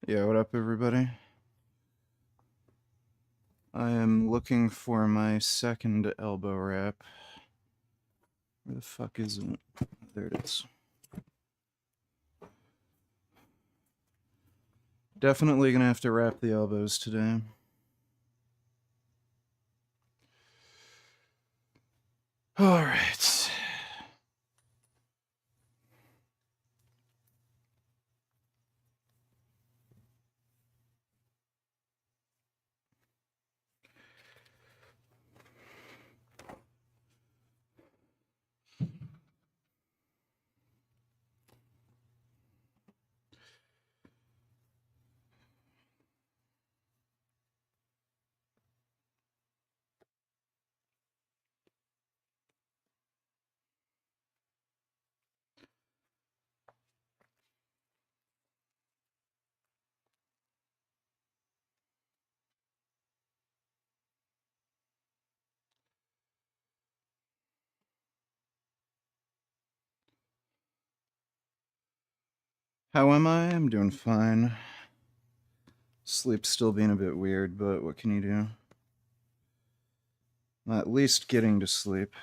Yeah, what up, everybody? I am looking for my second elbow wrap. Where the fuck is it? There it is. Definitely gonna have to wrap the elbows today. Alright. How am I? I'm doing fine. Sleep's still being a bit weird, but what can you do? I'm at least getting to sleep.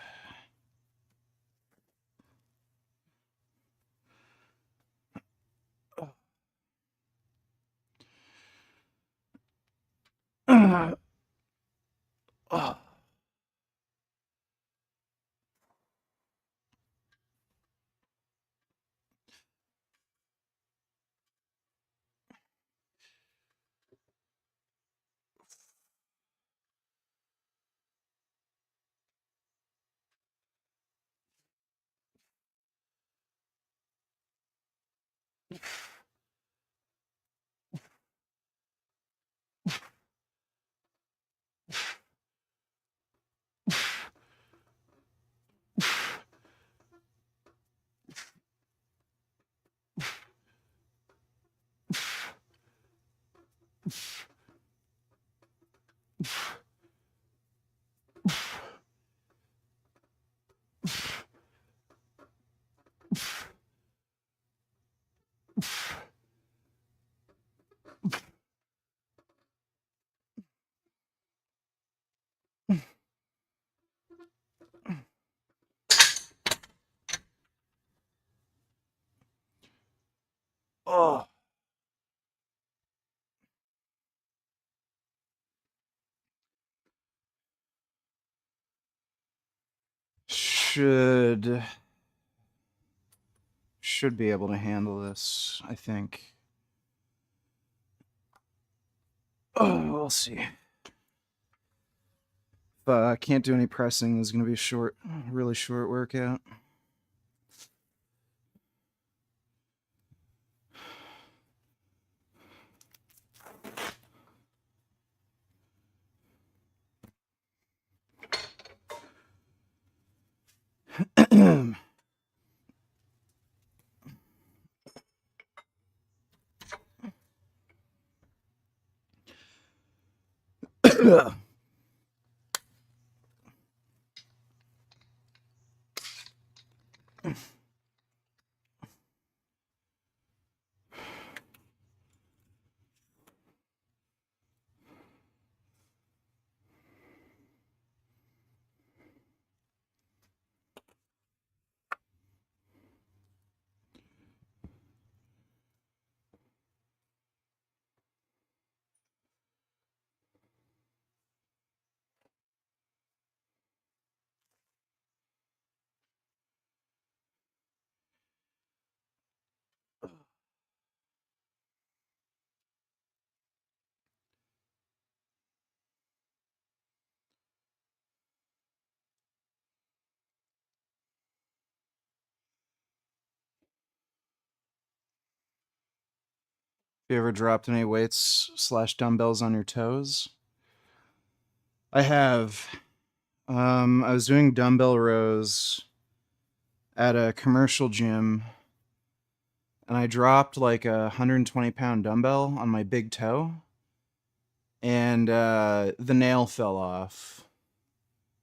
Oh. Should be able to handle this, I think. Oh, we'll see. If I can't do any pressing, this is gonna be a really short workout. You ever dropped any weights / dumbbells on your toes? I have. I was doing dumbbell rows at a commercial gym, and I dropped like a 120-pound dumbbell on my big toe, and the nail fell off.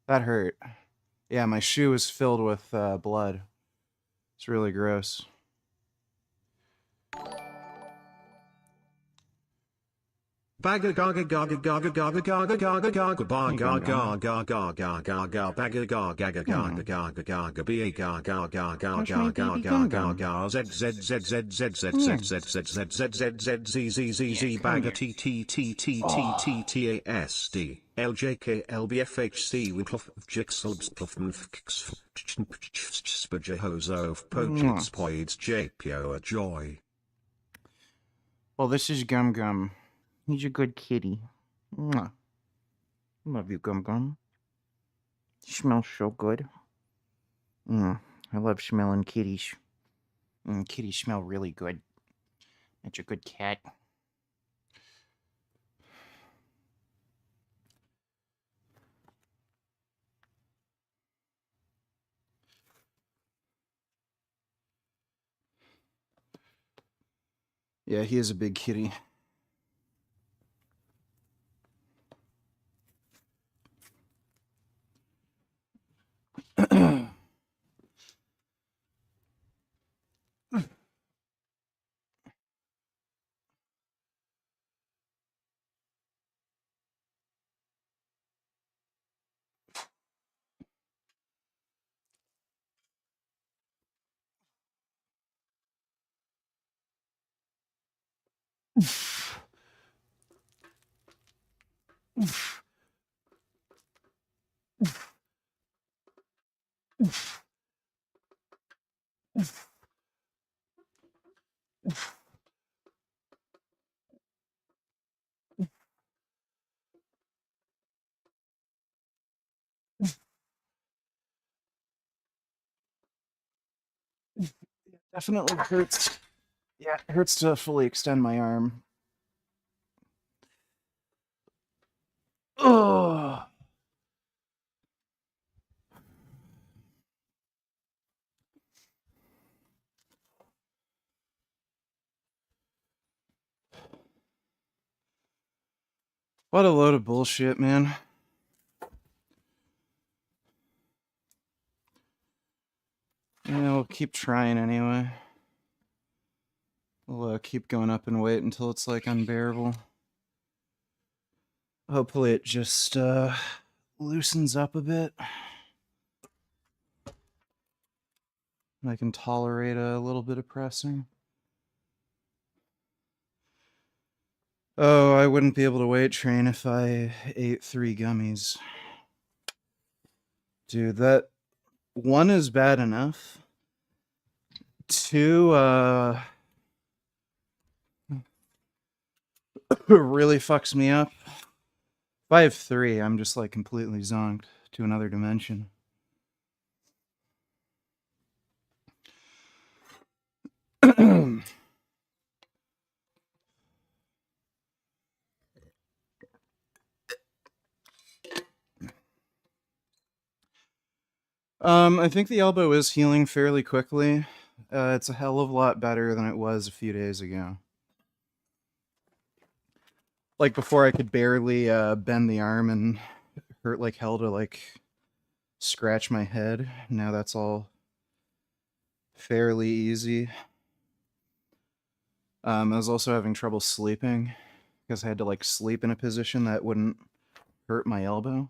That hurt. Yeah, my shoe was filled with blood. It's really gross. Bagga gaga gaga gaga gaga gaga gaga gaga bar Hey, ga Gum ga Gum. ga ga ga ga ga bagga ga gaga gaga gaga gaga ba ga ga ga ga How's ga my ga baby ga Gum ga Gum? ga z z z z z z Come z here. z z z z z z z z z Yeah, z come bagga here. t t t t t Oh. t t a s d l j k l b f h c with cluff jixelbs cluffman fix spajahozo of pojits poids jpio a joy. Well, this is Gum Gum. He's a good kitty. Mwah. Love you, Gum Gum. Smells so good. I love smelling kitties. Kitties smell really good. That's a good cat. Yeah, he is a big kitty. Definitely hurts. Yeah, it hurts to fully extend my arm. Ugh. What a load of bullshit, man. Yeah, we'll keep trying anyway. We'll keep going up in weight until it's like unbearable. Hopefully it just loosens up a bit. I can tolerate a little bit of pressing. Oh, I wouldn't be able to weight train if I ate 3 gummies. Dude, that 1 is bad enough. 2, really fucks me up. If I have 3, I'm just like completely zonked to another dimension. I think the elbow is healing fairly quickly. It's a hell of a lot better than it was a few days ago. Like before, I could barely bend the arm and hurt like hell to like scratch my head. Now that's all fairly easy. I was also having trouble sleeping because I had to like sleep in a position that wouldn't hurt my elbow.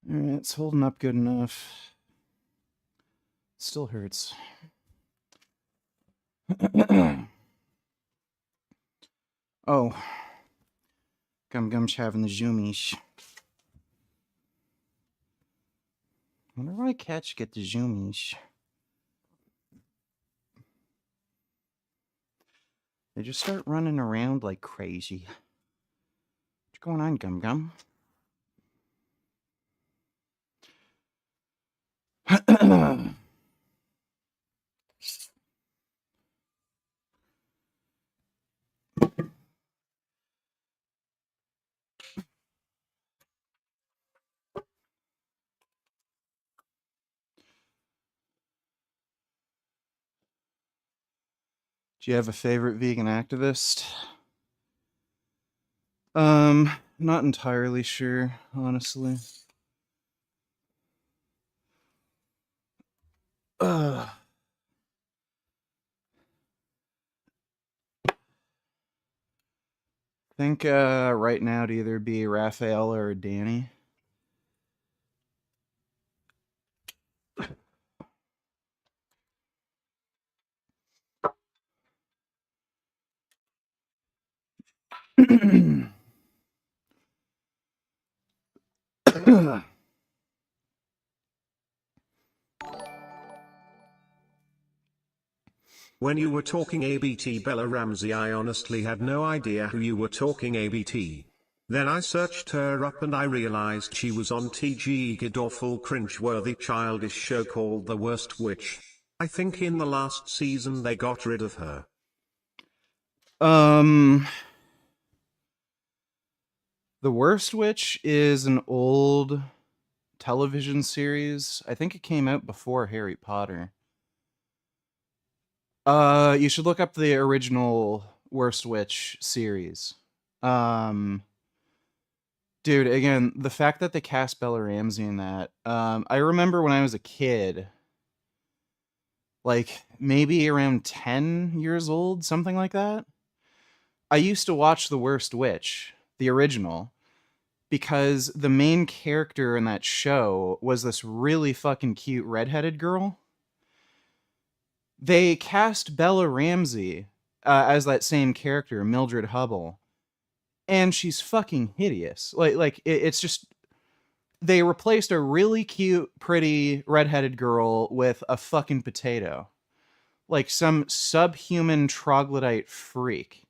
Alright, it's holding up good enough. Still hurts. Oh. Gum's having the zoomies. Wonder why cats get the zoomies. They just start running around like crazy. What's going on, Gum? Do you have a favorite vegan activist? Not entirely sure, honestly. I think right now it'd either be Raphael or Danny. When you were talking ABT Bella Ramsey, I honestly had no idea who you were talking ABT. Then I searched her up and I realized she was on TG Good awful cringe-worthy childish show called The Worst Witch. I think in the last season they got rid of her. The Worst Witch is an old television series. I think it came out before Harry Potter. You should look up the original Worst Witch series. Dude, again, the fact that they cast Bella Ramsey in that, I remember when I was a kid, like maybe around 10 years old, something like that. I used to watch The Worst Witch, the original, because the main character in that show was this really fucking cute redheaded girl. They cast Bella Ramsey as that same character, Mildred Hubble, and she's fucking hideous. It's just they replaced a really cute, pretty redheaded girl with a fucking potato, like some subhuman troglodyte freak.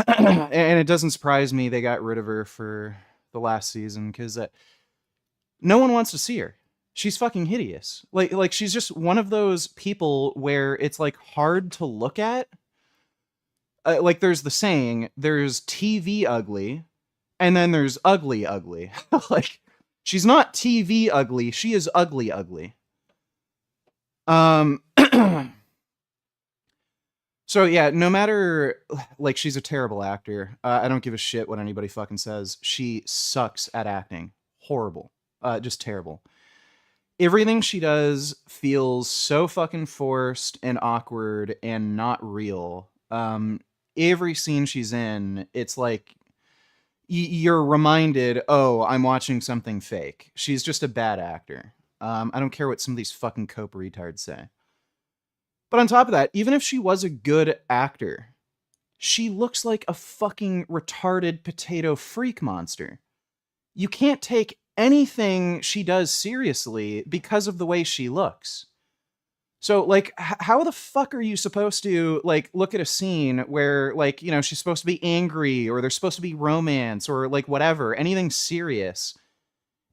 And it doesn't surprise me they got rid of her for the last season because no one wants to see her. She's fucking hideous. Like she's just one of those people where it's like hard to look at. Like there's the saying, there's TV ugly, and then there's ugly ugly. Like she's not TV ugly, she is ugly ugly. So yeah, no matter, like, she's a terrible actor. I don't give a shit what anybody fucking says. She sucks at acting. Horrible. Just terrible. Everything she does feels so fucking forced and awkward and not real. Every scene she's in, it's like you're reminded, oh, I'm watching something fake. She's just a bad actor. I don't care what some of these fucking cope retards say. But on top of that, even if she was a good actor, she looks like a fucking retarded potato freak monster. You can't take anything she does seriously because of the way she looks. So, like, how the fuck are you supposed to, like, look at a scene where, like, you know, she's supposed to be angry or there's supposed to be romance or, like, whatever, anything serious,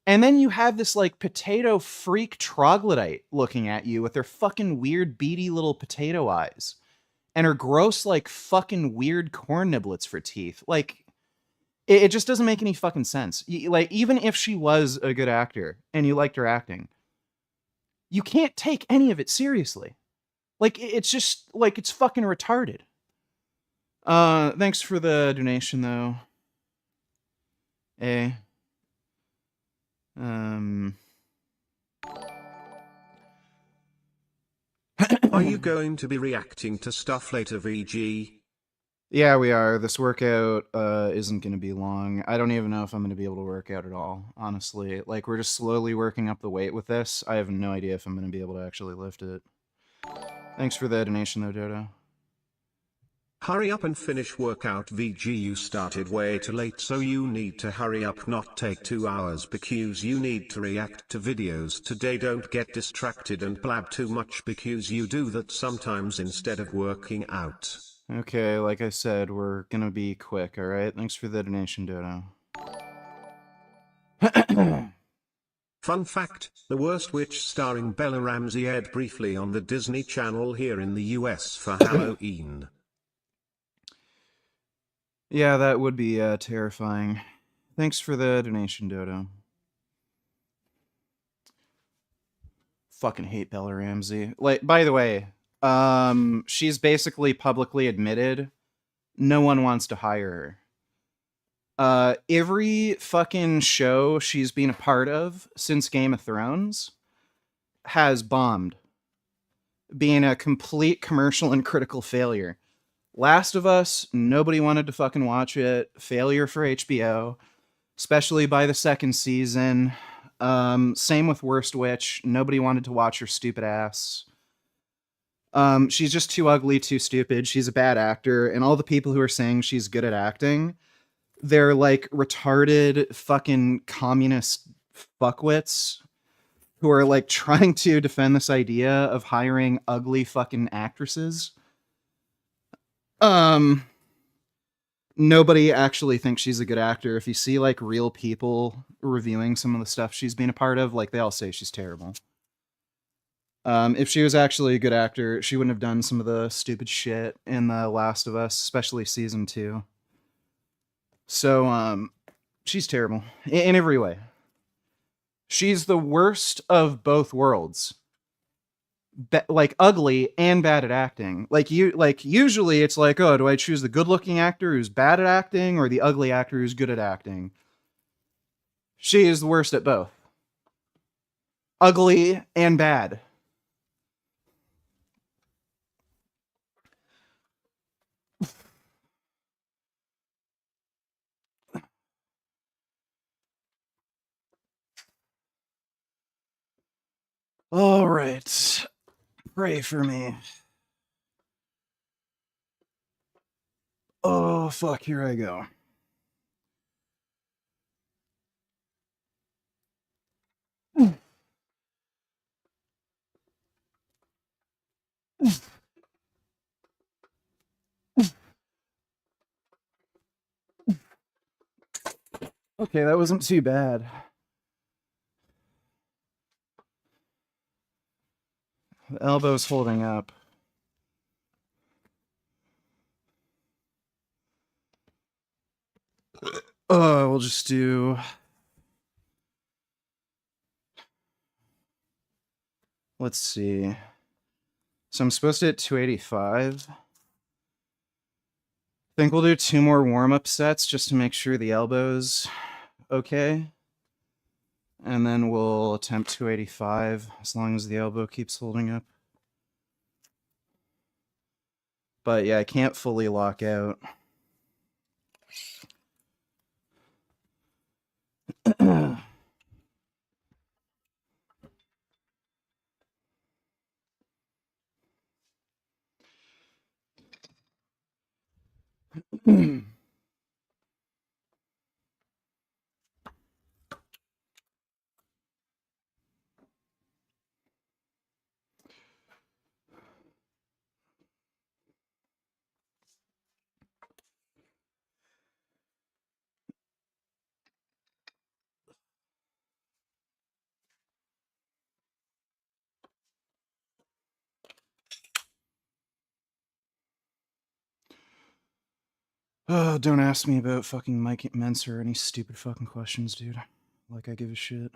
and then you have this, like, potato freak troglodyte looking at you with their fucking weird, beady little potato eyes and her gross, like, fucking weird corn niblets for teeth. Like, it just doesn't make any fucking sense. Like, even if she was a good actor and you liked her acting, you can't take any of it seriously. Like, it's just, like, it's fucking retarded. Thanks for the donation, though. Eh. Are you going to be reacting to stuff later, VG? Yeah, we are. This workout isn't going to be long. I don't even know if I'm going to be able to work out at all, honestly. Like, we're just slowly working up the weight with this. I have no idea if I'm going to be able to actually lift it. Thanks for the donation, though, Dodo. Hurry up and finish workout VG, you started way too late, so you need to hurry up, not take 2 hours, because you need to react to videos today. Don't get distracted and blab too much, because you do that sometimes instead of working out. Okay, like I said, we're going to be quick, alright? Thanks for the donation, Dodo. Fun fact, The Worst Witch starring Bella Ramsey aired briefly on the Disney Channel here in the US for Halloween. Yeah, that would be terrifying. Thanks for the donation, Dodo. Fucking hate Bella Ramsey. Like, by the way, she's basically publicly admitted no one wants to hire her. Every fucking show she's been a part of since Game of Thrones has bombed, being a complete commercial and critical failure. Last of Us, nobody wanted to fucking watch it. Failure for HBO, especially by the second season. Same with Worst Witch. Nobody wanted to watch her stupid ass. She's just too ugly, too stupid. She's a bad actor, and all the people who are saying she's good at acting, they're like retarded fucking communist fuckwits who are like trying to defend this idea of hiring ugly fucking actresses. Nobody actually thinks she's a good actor. If you see like real people reviewing some of the stuff she's been a part of, like they all say she's terrible. If she was actually a good actor, she wouldn't have done some of the stupid shit in The Last of Us, especially season 2. So, she's terrible in every way. She's the worst of both worlds. Like ugly and bad at acting. Like usually it's like, oh, do I choose the good-looking actor who's bad at acting or the ugly actor who's good at acting? She is the worst at both. Ugly and bad. All right. Pray for me. Oh, fuck, here I go. Okay, that wasn't too bad. The elbow's holding up. We'll just do... Let's see. So I'm supposed to hit 285. I think we'll do 2 more warm-up sets just to make sure the elbow's okay. And then we'll attempt 285 as long as the elbow keeps holding up. But yeah, I can't fully lock out. Oh, don't ask me about fucking Mike Mence or any stupid fucking questions, dude. Like I give a shit.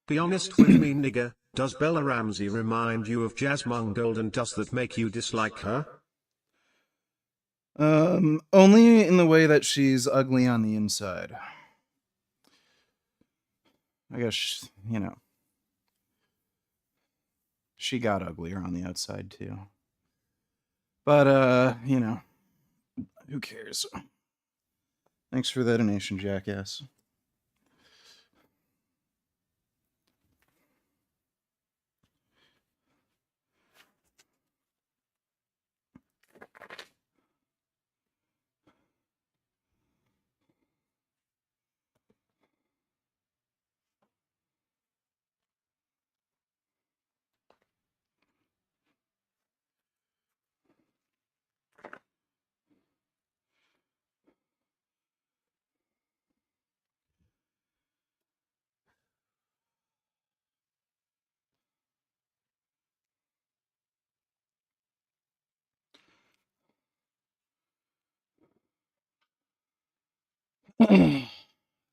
Be honest with me, nigga. Does Bella Ramsey remind you of Jasmine Gold, and does that make you dislike her? Only in the way that she's ugly on the inside. I guess, she got uglier on the outside too. But, who cares? Thanks for the donation, jackass.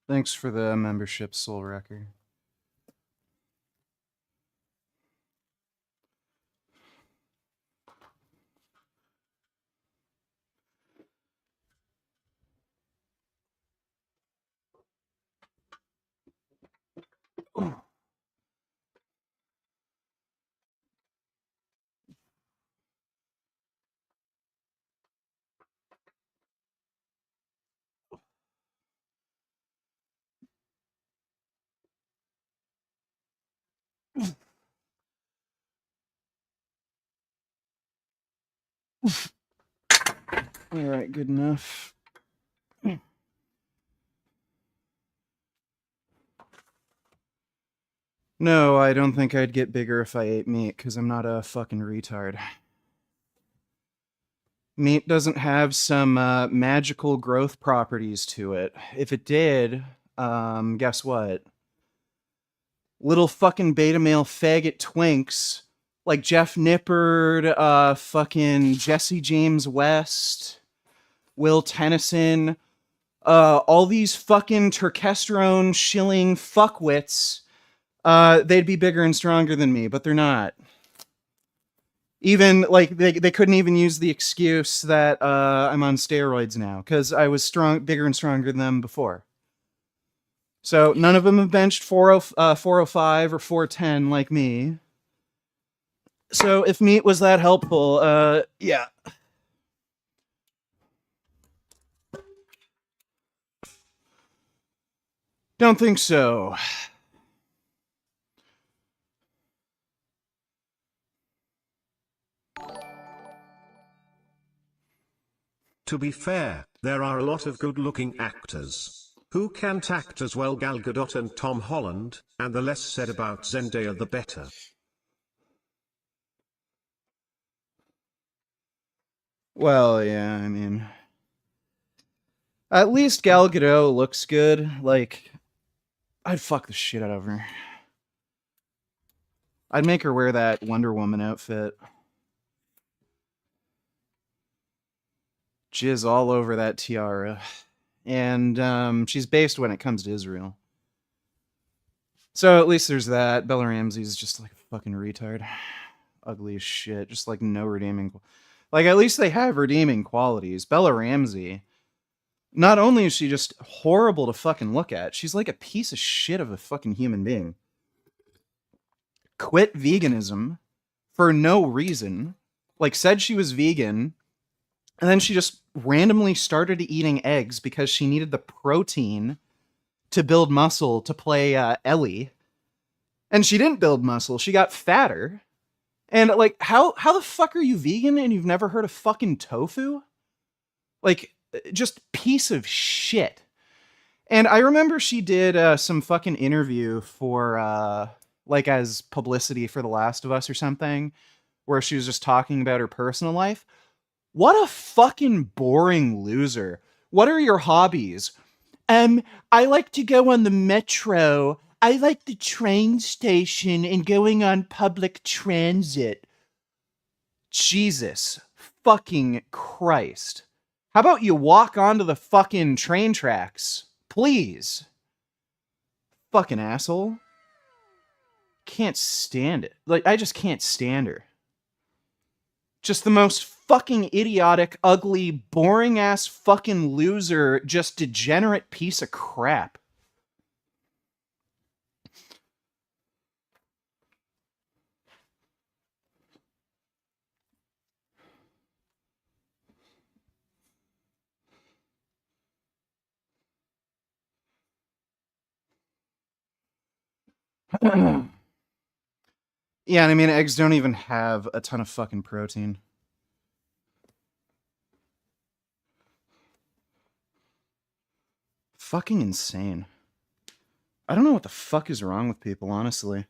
Thanks for the membership, Soul Wrecker. All right, good enough. No, I don't think I'd get bigger if I ate meat, because I'm not a fucking retard. Meat doesn't have some magical growth properties to it. If it did, guess what? Little fucking beta male faggot twinks like Jeff Nippard, fucking Jesse James West, Will Tennyson, all these fucking testosterone shilling fuckwits, they'd be bigger and stronger than me, but they're not. Even like they couldn't even use the excuse that I'm on steroids now, because I was bigger and stronger than them before. So none of them have benched 405 or 410 like me. So if meat was that helpful, yeah. Don't think so. To be fair, there are a lot of good-looking actors. Who can't act as well? Gal Gadot and Tom Holland, and the less said about Zendaya the better. Well, yeah, I mean, at least Gal Gadot looks good. Like, I'd fuck the shit out of her. I'd make her wear that Wonder Woman outfit. Jizz all over that tiara. And she's based when it comes to Israel. So at least there's that. Bella Ramsey's just like a fucking retard. Ugly as shit. Just like no redeeming. Like, at least they have redeeming qualities. Bella Ramsey, not only is she just horrible to fucking look at, she's like a piece of shit of a fucking human being. Quit veganism for no reason. Like, said she was vegan, and then she just randomly started eating eggs because she needed the protein to build muscle to play Ellie. And she didn't build muscle, she got fatter. And like, how the fuck are you vegan and you've never heard of fucking tofu? Like, just piece of shit. And I remember she did some fucking interview for like as publicity for The Last of Us or something, where she was just talking about her personal life. What a fucking boring loser. What are your hobbies? I like to go on the metro. I like the train station and going on public transit. Jesus fucking Christ. How about you walk onto the fucking train tracks? Please. Fucking asshole. Can't stand it. Like, I just can't stand her. Just the most fucking idiotic, ugly, boring ass fucking loser, just degenerate piece of crap. Yeah, and I mean, eggs don't even have a ton of fucking protein. Fucking insane. I don't know what the fuck is wrong with people, honestly.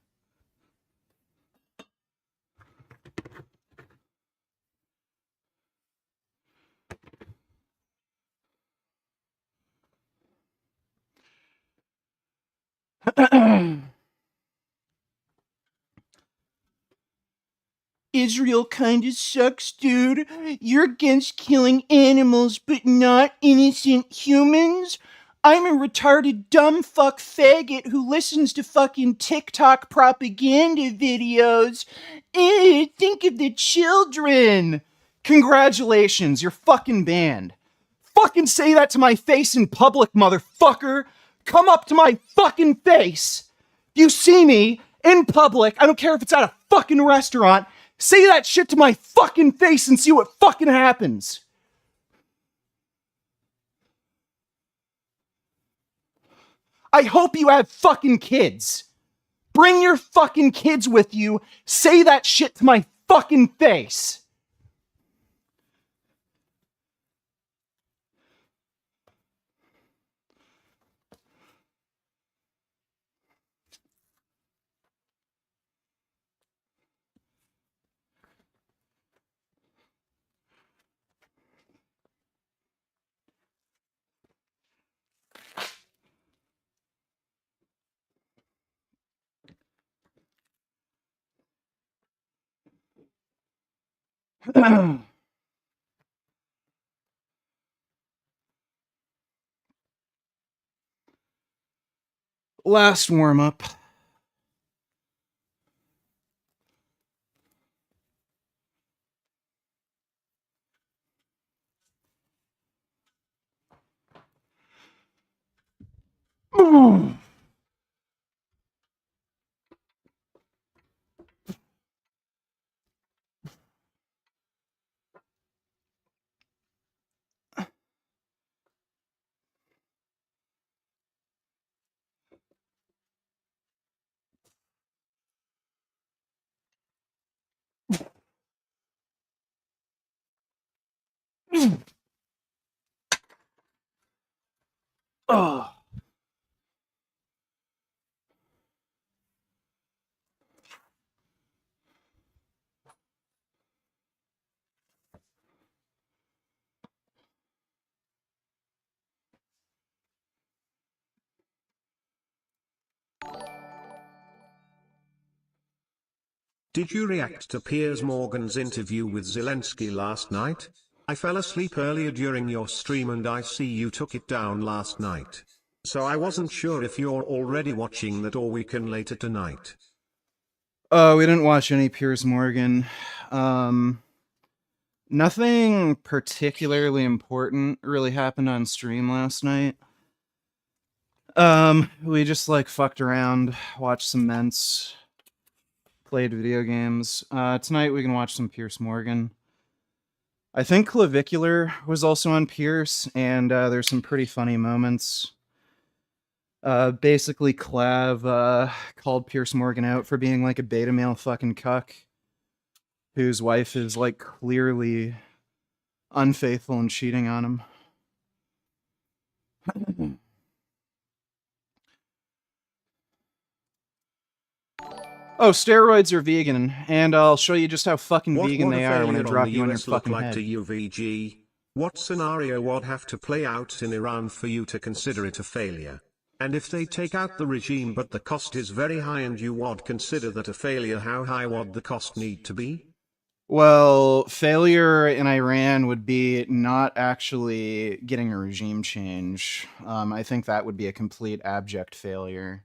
Israel kinda sucks, dude. You're against killing animals, but not innocent humans? I'm a retarded dumb fuck faggot who listens to fucking TikTok propaganda videos. Think of the children. Congratulations, you're fucking banned. Fucking say that to my face in public, motherfucker. Come up to my fucking face. You see me in public, I don't care if it's at a fucking restaurant, say that shit to my fucking face and see what fucking happens. I hope you have fucking kids. Bring your fucking kids with you. Say that shit to my fucking face. Last warm up. Oh. Did you react to Piers Morgan's interview with Zelensky last night? I fell asleep earlier during your stream and I see you took it down last night. So I wasn't sure if you're already watching that or we can later tonight. We didn't watch any Piers Morgan. Nothing particularly important really happened on stream last night. We just like fucked around, watched some Ments, played video games. Tonight we can watch some Piers Morgan. I think Clavicular was also on Pierce, and there's some pretty funny moments. Basically, Clav called Piers Morgan out for being like a beta male fucking cuck, whose wife is like clearly unfaithful and cheating on him. Oh, steroids are vegan, and I'll show you just how fucking What vegan would a they are when I failure on the drop you on your US look fucking like to head. you, VG? What scenario would have to play out in Iran for you to consider it a failure? And if they take out the regime but the cost is very high and you would consider that a failure, how high would the cost need to be? Well, failure in Iran would be not actually getting a regime change. I think that would be a complete abject failure.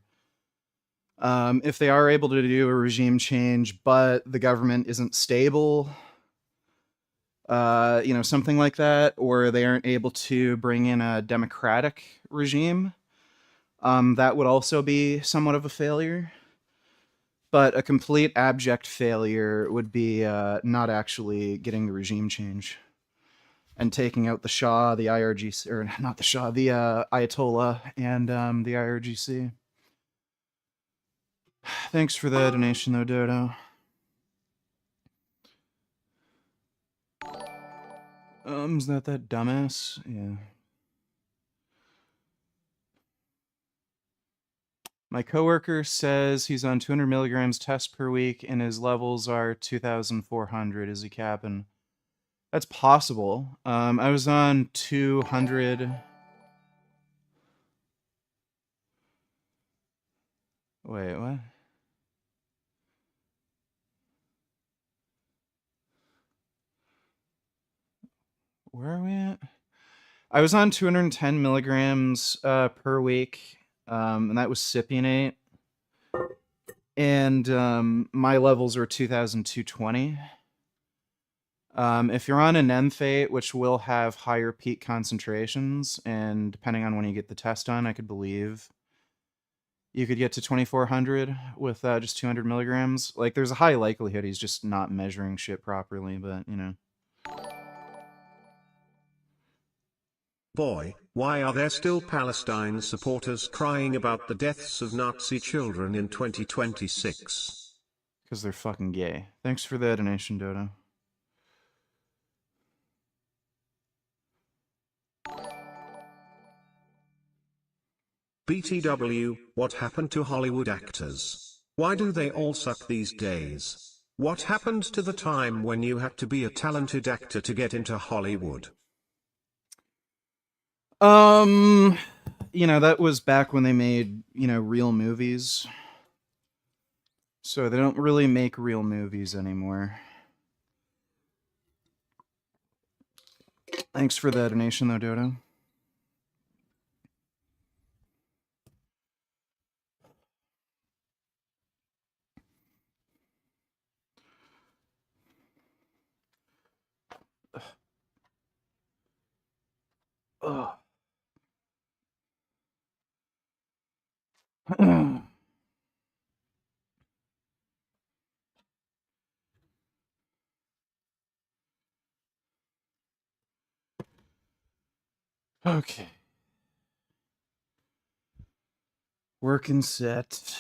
If they are able to do a regime change, but the government isn't stable, something like that, or they aren't able to bring in a democratic regime, that would also be somewhat of a failure. But a complete abject failure would be not actually getting the regime change and taking out the Shah, the IRGC, or not the Shah, the Ayatollah, and the IRGC. Thanks for the donation, though, Dodo. Is that dumbass? Yeah. My coworker says he's on 200 milligrams test per week and his levels are 2,400. Is he capping? That's possible. I was on 200. Wait, what? Where are we at? I was on 210 milligrams per week, and that was cypionate. And my levels were 2,220. If you're on an enthate, which will have higher peak concentrations, and depending on when you get the test done, I could believe you could get to 2,400 with just 200 milligrams. Like, there's a high likelihood he's just not measuring shit properly, but, you know. Boy, why are there still Palestine supporters crying about the deaths of Nazi children in 2026? Because they're fucking gay. Thanks for the donation, Dodo. BTW, what happened to Hollywood actors? Why do they all suck these days? What happened to the time when you had to be a talented actor to get into Hollywood? That was back when they made, real movies. So they don't really make real movies anymore. Thanks for the donation, though, Dodo. Ugh. Okay. Working set.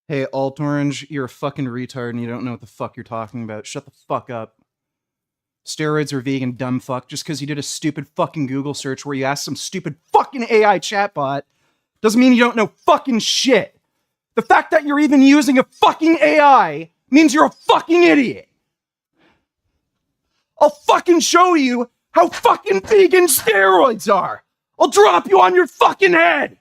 Hey, Alt Orange, you're a fucking retard and you don't know what the fuck you're talking about. Shut the fuck up. Steroids are vegan, dumb fuck. Just because you did a stupid fucking Google search where you asked some stupid fucking AI chatbot doesn't mean you don't know fucking shit. The fact that you're even using a fucking AI means you're a fucking idiot. I'll fucking show you how fucking vegan steroids are. I'll drop you on your fucking head.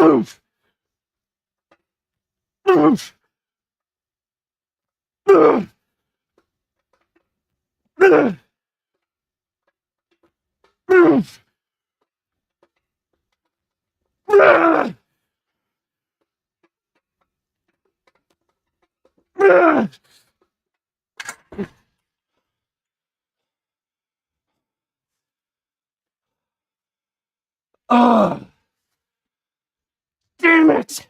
Move! Move! Move! Move! Move! Oh, damn it!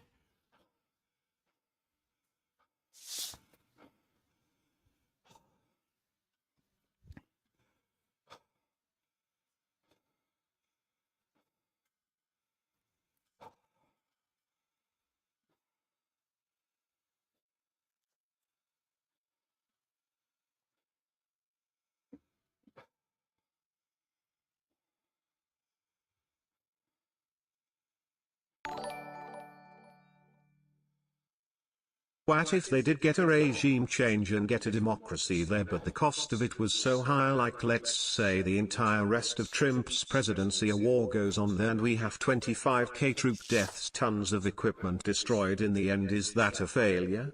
What if they did get a regime change and get a democracy there, but the cost of it was so high, like let's say the entire rest of Trump's presidency, a war goes on there and we have 25k troop deaths, tons of equipment destroyed in the end. Is that a failure?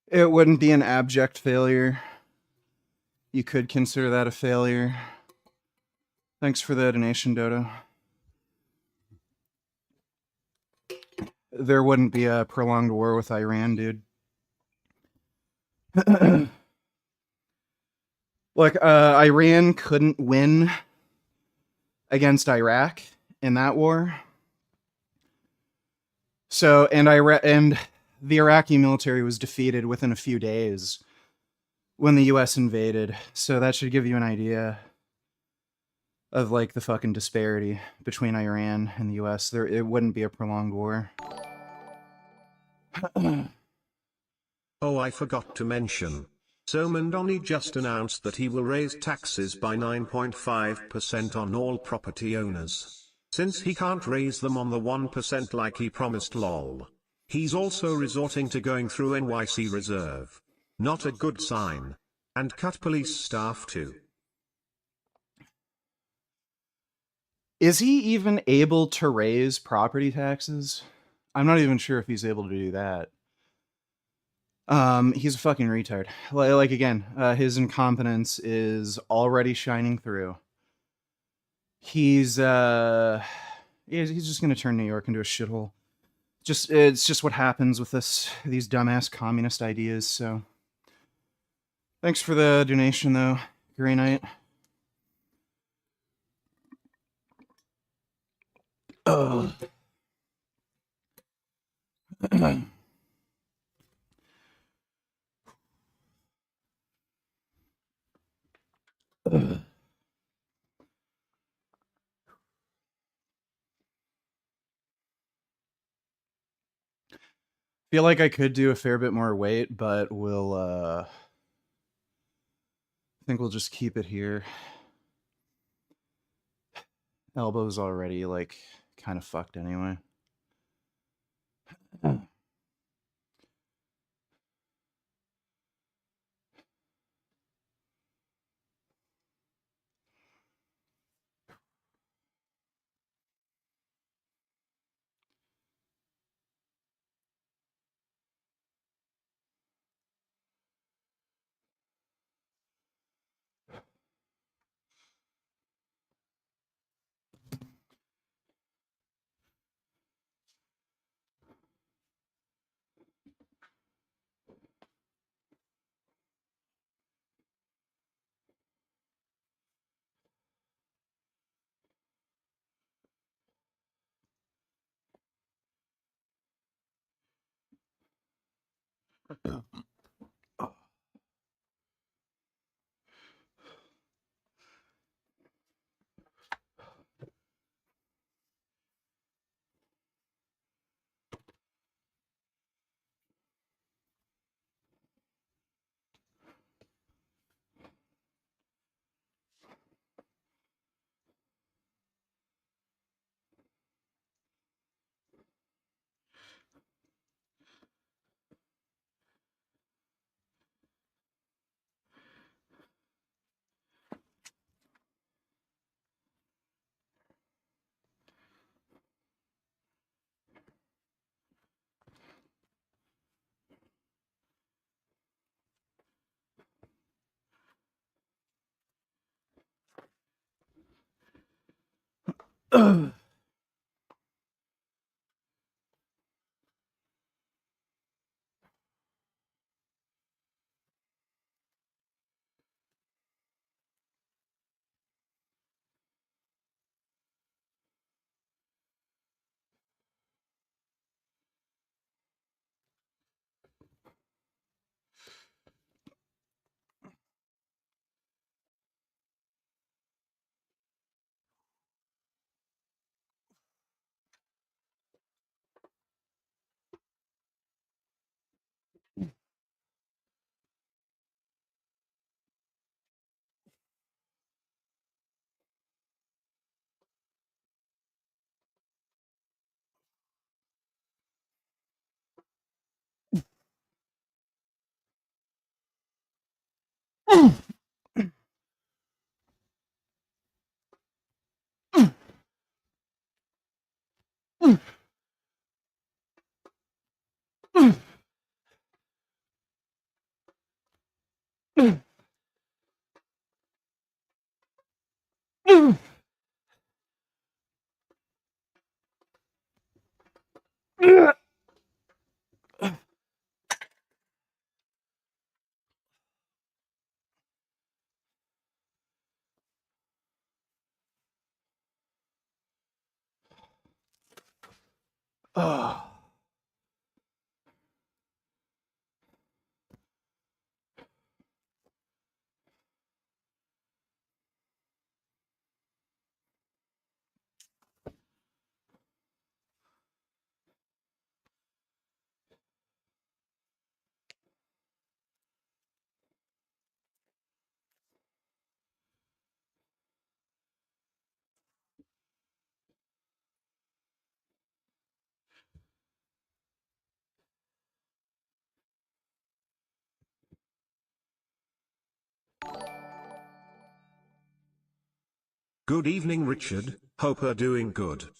It wouldn't be an abject failure. You could consider that a failure. Thanks for the donation, Dodo. There wouldn't be a prolonged war with Iran, dude. Look, Iran couldn't win against Iraq in that war. So, and the Iraqi military was defeated within a few days when the US invaded. So that should give you an idea of like the fucking disparity between Iran and the US. It wouldn't be a prolonged war. Oh, I forgot to mention. So Mandoni just announced that he will raise taxes by 9.5% on all property owners. Since he can't raise them on the 1% like he promised, lol. He's also resorting to going through NYC Reserve. Not a good sign. And cut police staff too. Is he even able to raise property taxes? I'm not even sure if he's able to do that. He's a fucking retard. Like again, his incompetence is already shining through. He's just gonna turn New York into a shithole. It's just what happens with these dumbass communist ideas. So, thanks for the donation, though. Great night. Oh. Feel like I could do a fair bit more weight, but I think we'll just keep it here. Elbow's already like kind of fucked anyway. Ugh. Oh. Good evening, Richard. Hope you're doing good.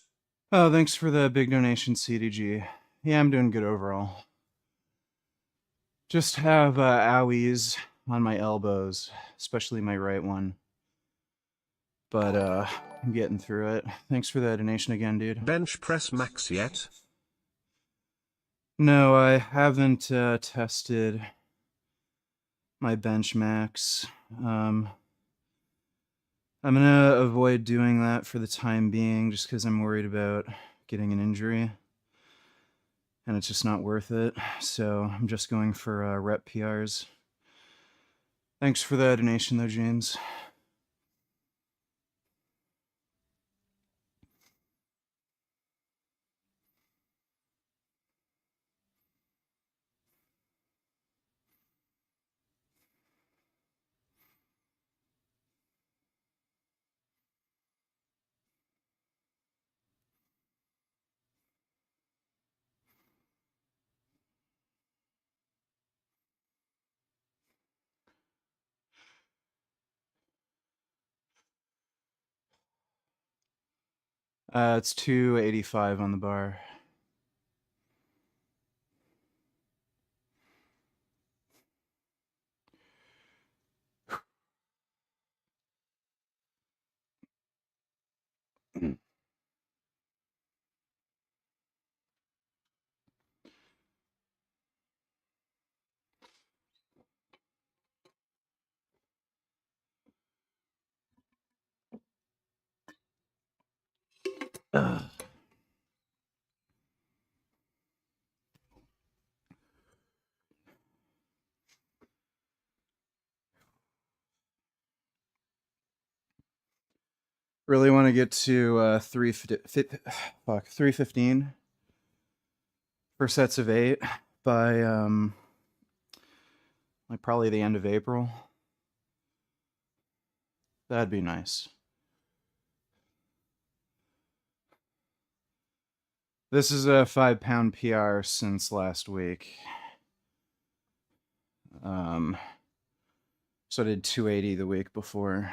Oh, thanks for the big donation, CDG. Yeah, I'm doing good overall. Just have owies on my elbows, especially my right one. But I'm getting through it. Thanks for the donation again, dude. Bench press max yet? No, I haven't tested my bench max. I'm gonna avoid doing that for the time being, just because I'm worried about getting an injury, and it's just not worth it. So I'm just going for rep PRs. Thanks for the donation, though, James. It's 285 on the bar. Really want to get to 315 for sets of 8 by like probably the end of April. That'd be nice. This is a 5-pound PR since last week. So I did 280 the week before.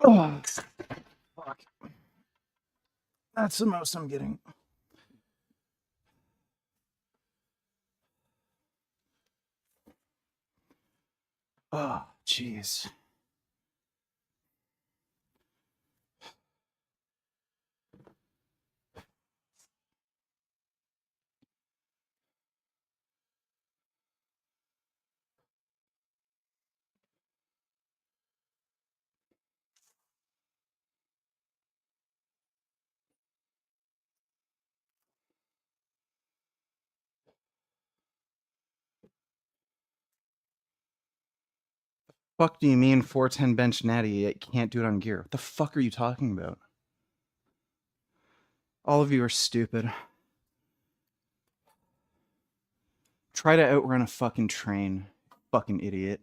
Oh, fuck. That's the most I'm getting. Oh, jeez. Fuck do you mean 410 bench natty? It can't do it on gear. What the fuck are you talking about? All of you are stupid. Try to outrun a fucking train. Fucking idiot.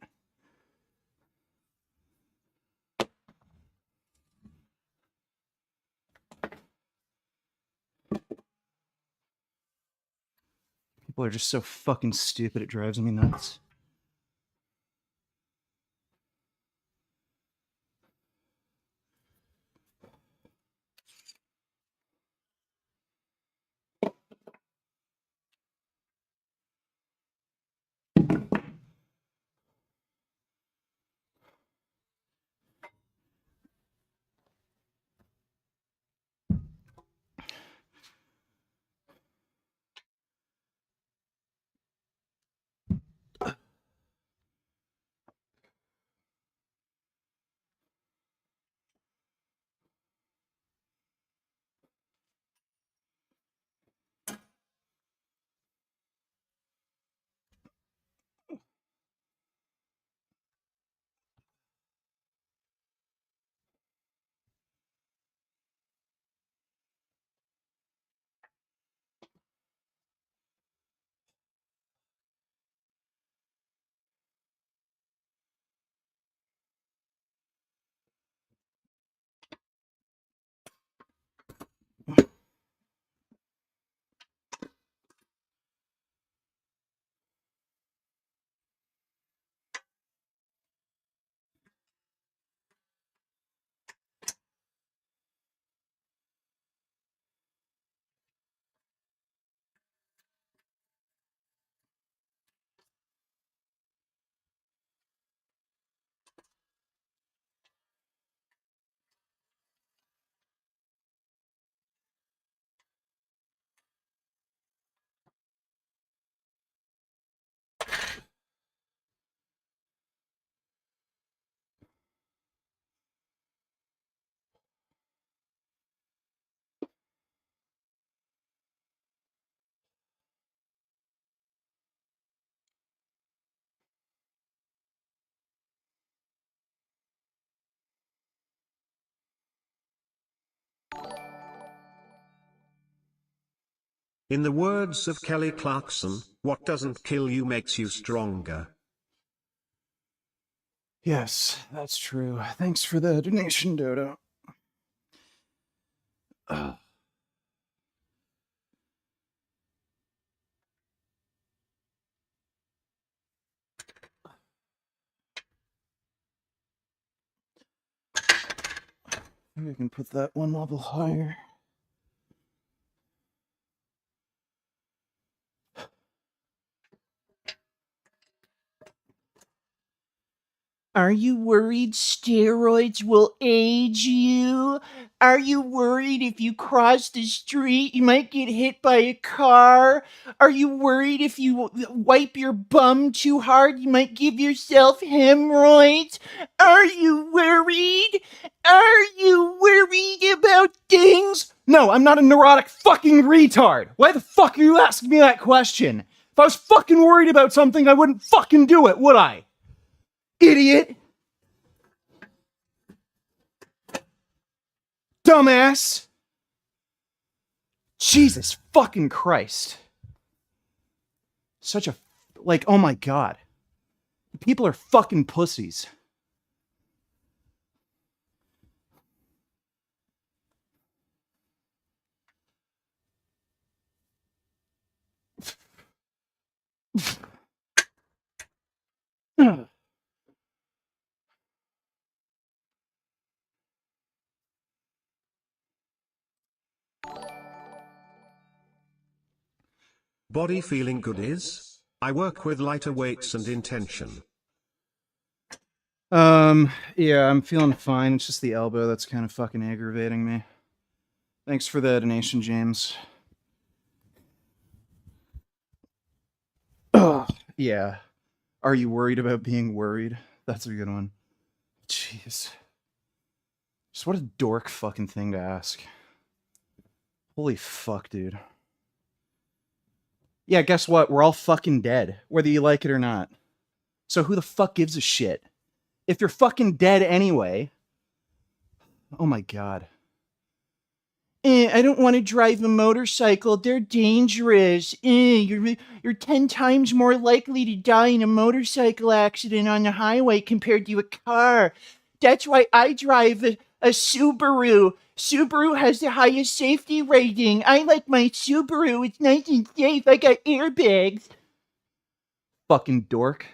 People are just so fucking stupid, it drives me nuts. In the words of Kelly Clarkson, what doesn't kill you makes you stronger. Yes, that's true. Thanks for the donation, Dodo. Ugh. I can put that one level higher. Are you worried steroids will age you? Are you worried if you cross the street you might get hit by a car? Are you worried if you wipe your bum too hard you might give yourself hemorrhoids? Are you worried? Are you worried about things? No, I'm not a neurotic fucking retard. Why the fuck are you asking me that question? If I was fucking worried about something, I wouldn't fucking do it, would I? Idiot! Dumbass! Jesus fucking Christ. Such a, like, oh my god. People are fucking pussies. Body feeling good is? I work with lighter weights and intention. Yeah, I'm feeling fine. It's just the elbow that's kind of fucking aggravating me. Thanks for the donation, James. Yeah. Are you worried about being worried? That's a good one. Jeez. Just what a dork fucking thing to ask. Holy fuck, dude. Yeah, guess what? We're all fucking dead, whether you like it or not. So who the fuck gives a shit? If you're fucking dead anyway. Oh my god. I don't want to drive a motorcycle. They're dangerous. You're 10 times more likely to die in a motorcycle accident on the highway compared to a car. That's why I drive a Subaru. Subaru has the highest safety rating. I like my Subaru. It's nice and safe. I got airbags. Fucking dork.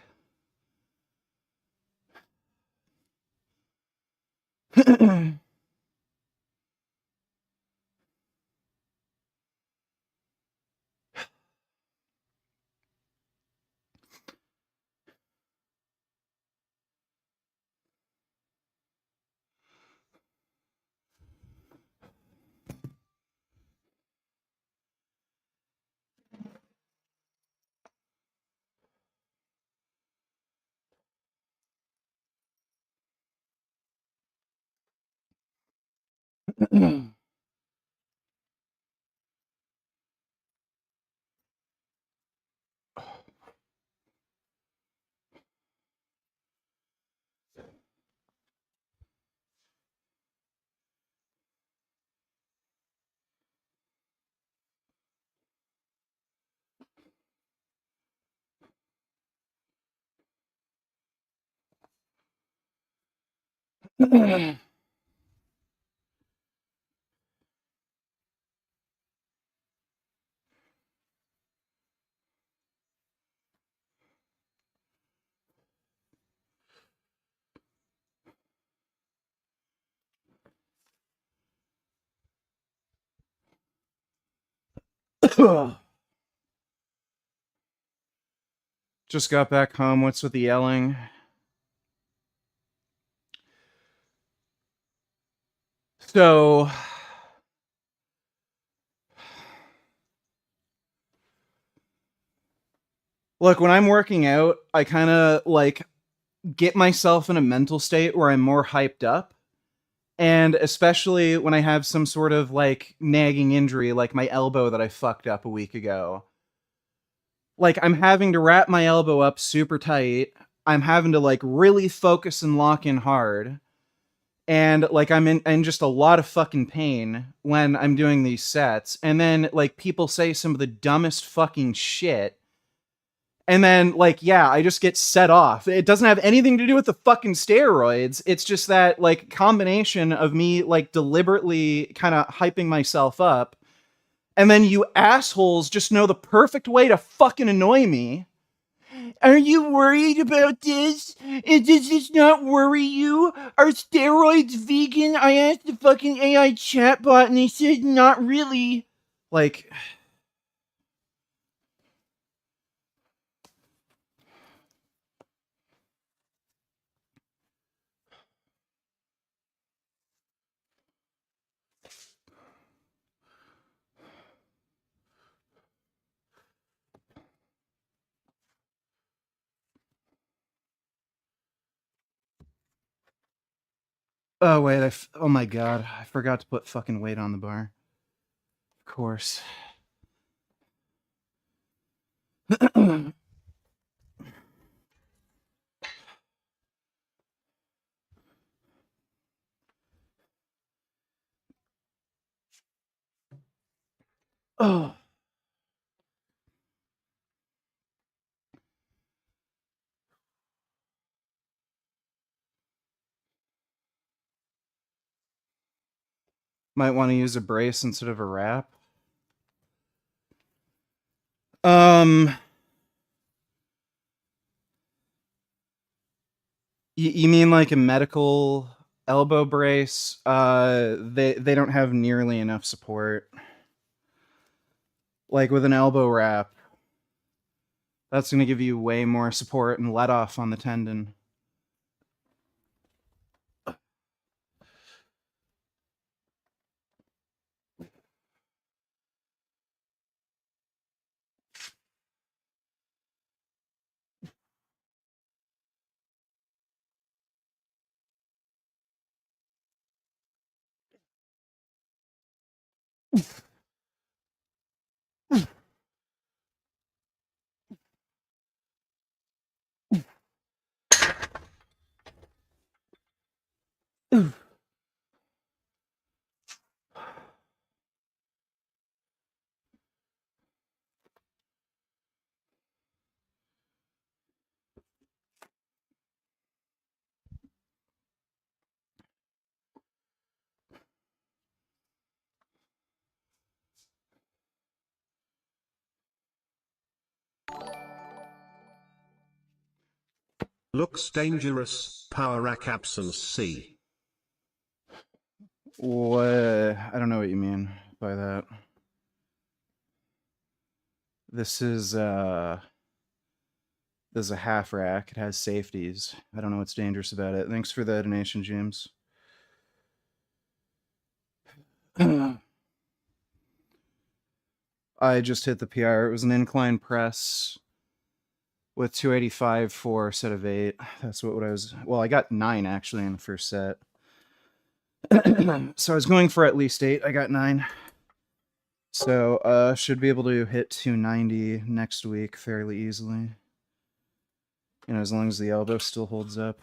Just got back home. What's with the yelling? So, look, when I'm working out, I kind of like get myself in a mental state where I'm more hyped up. And especially when I have some sort of like nagging injury, like my elbow that I fucked up a week ago. Like I'm having to wrap my elbow up super tight. I'm having to like really focus and lock in hard. And like I'm in just a lot of fucking pain when I'm doing these sets. And then like people say some of the dumbest fucking shit. And then, like, yeah, I just get set off. It doesn't have anything to do with the fucking steroids. It's just that, like, combination of me, like, deliberately kind of hyping myself up. And then you assholes just know the perfect way to fucking annoy me. Are you worried about this? Does this not worry you? Are steroids vegan? I asked the fucking AI chatbot and they said not really. Like, oh wait, oh my god, I forgot to put fucking weight on the bar. Of course. Oh. Might want to use a brace instead of a wrap. You mean like a medical elbow brace? They don't have nearly enough support. Like with an elbow wrap, that's going to give you way more support and let off on the tendon. Looks dangerous, power rack absence C. What? I don't know what you mean by that. This is a half rack. It has safeties. I don't know what's dangerous about it. Thanks for the donation, James. I just hit the PR. It was an incline press with 285 for a set of 8. That's what I was. Well, I got 9 actually in the first set. So I was going for at least 8. I got 9. So should be able to hit 290 next week fairly easily. You know, as long as the elbow still holds up.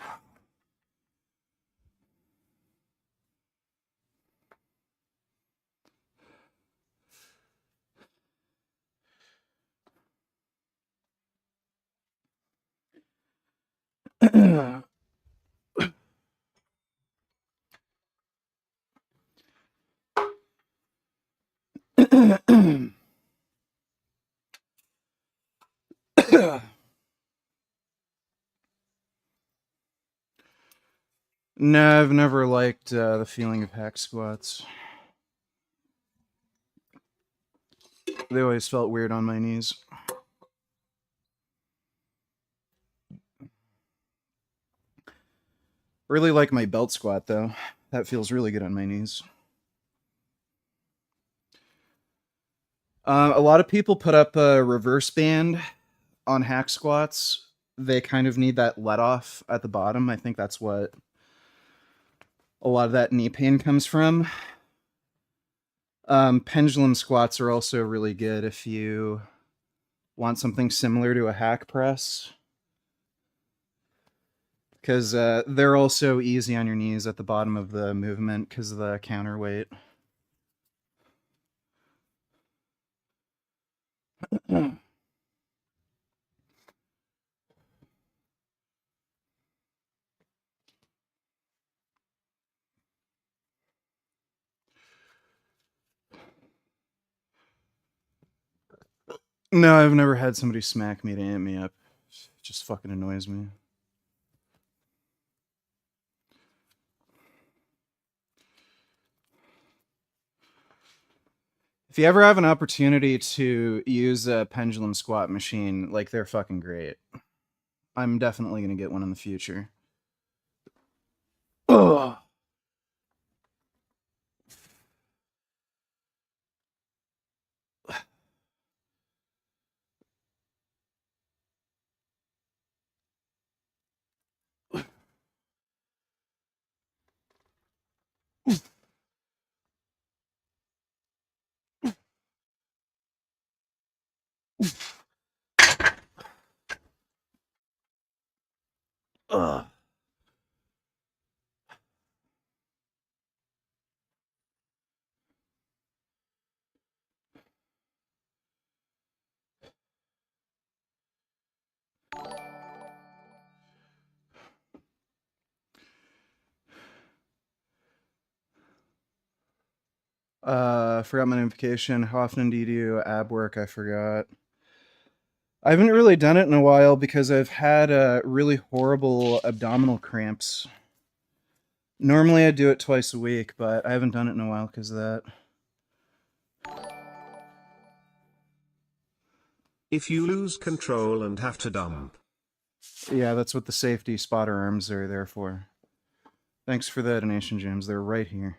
No, I've never liked the feeling of hack squats. They always felt weird on my knees. Really like my belt squat, though. That feels really good on my knees. A lot of people put up a reverse band on hack squats. They kind of need that let off at the bottom. I think that's what a lot of that knee pain comes from. Pendulum squats are also really good if you want something similar to a hack press, because they're also easy on your knees at the bottom of the movement because of the counterweight. No, I've never had somebody smack me to amp me up. just fucking annoys me. If you ever have an opportunity to use a pendulum squat machine, like, they're fucking great. I'm definitely gonna get one in the future. Ugh. Ugh. Forgot my notification. How often do you do ab work? I forgot. I haven't really done it in a while because I've had really horrible abdominal cramps. Normally I do it twice a week, but I haven't done it in a while because of that. If you lose control and have to dump. Yeah, that's what the safety spotter arms are there for. Thanks for the donation, James. They're right here.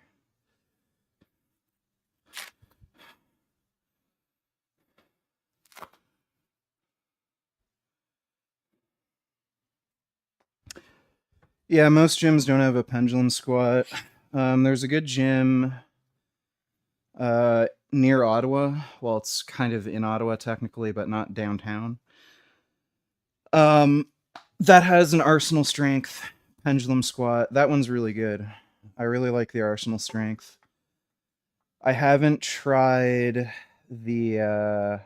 Yeah, most gyms don't have a pendulum squat. There's a good gym near Ottawa. Well, it's kind of in Ottawa technically, but not downtown. That has an Arsenal strength pendulum squat. That one's really good. I really like the Arsenal strength. I haven't tried the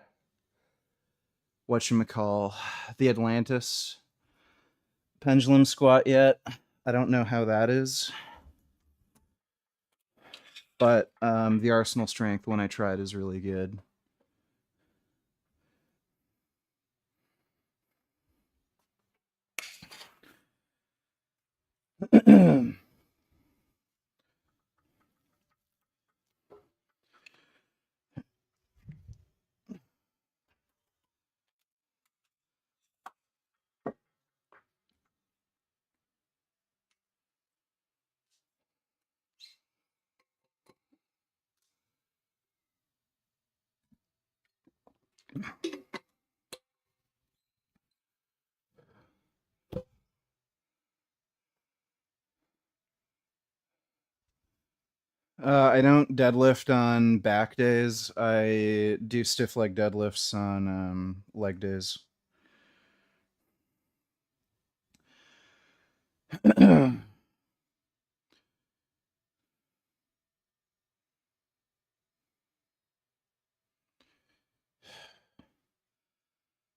whatchamacall, the Atlantis pendulum squat yet. I don't know how that is. But the Arsenal strength one I tried is really good. I don't deadlift on back days. I do stiff leg deadlifts on leg days.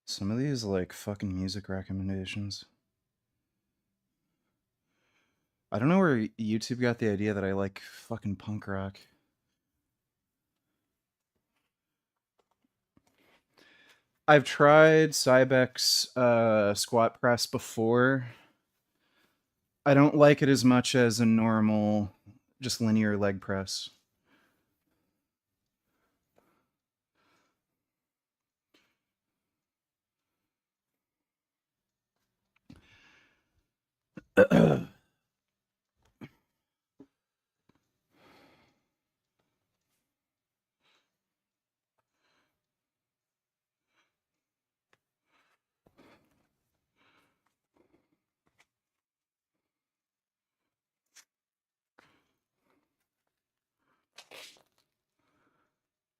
Some of these like fucking music recommendations. I don't know where YouTube got the idea that I like fucking punk rock. I've tried Cybex's squat press before. I don't like it as much as a normal, just linear leg press.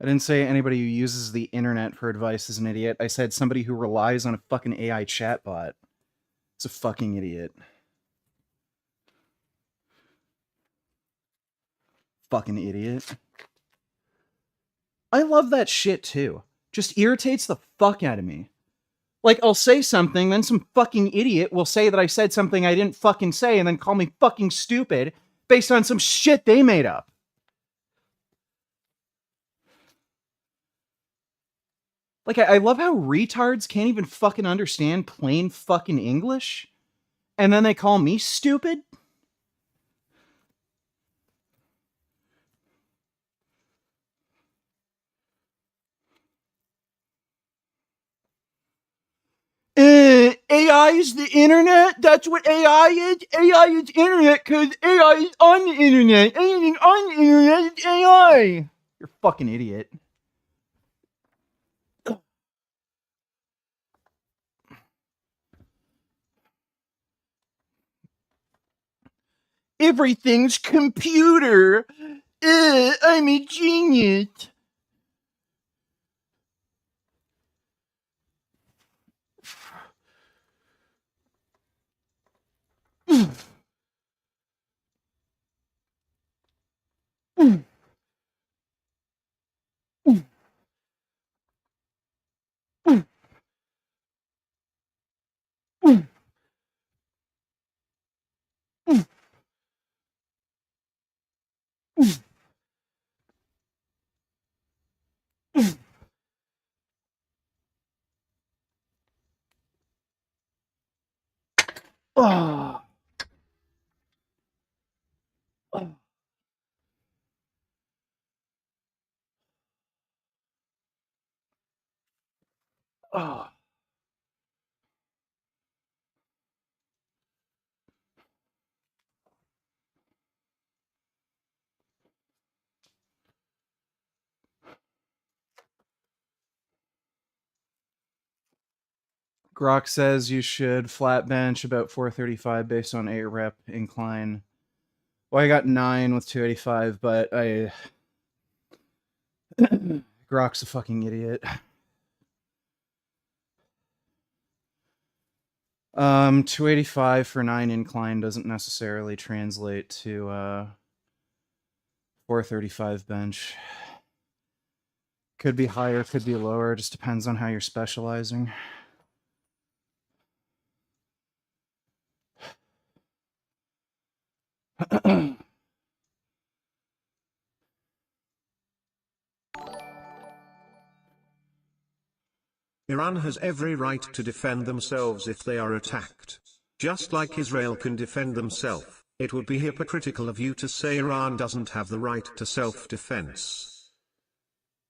I didn't say anybody who uses the internet for advice is an idiot. I said somebody who relies on a fucking AI chatbot. It's a fucking idiot. Fucking idiot. I love that shit too. Just irritates the fuck out of me. Like, I'll say something, then some fucking idiot will say that I said something I didn't fucking say and then call me fucking stupid based on some shit they made up. Like, I love how retards can't even fucking understand plain fucking English, and then they call me stupid. AI is the internet? That's what AI is? AI is internet because AI is on the internet. Anything on the internet is AI. You're a fucking idiot. Everything's computer. I'm a genius. Oh. Oh. Grok says you should flat bench about 435 based on 8 rep incline. Well, I got 9 with 285, but I. Grok's a fucking idiot. 285 for 9 incline doesn't necessarily translate to 435 bench. Could be higher, could be lower, just depends on how you're specializing. Iran has every right to defend themselves if they are attacked. Just like Israel can defend themselves, it would be hypocritical of you to say Iran doesn't have the right to self-defense.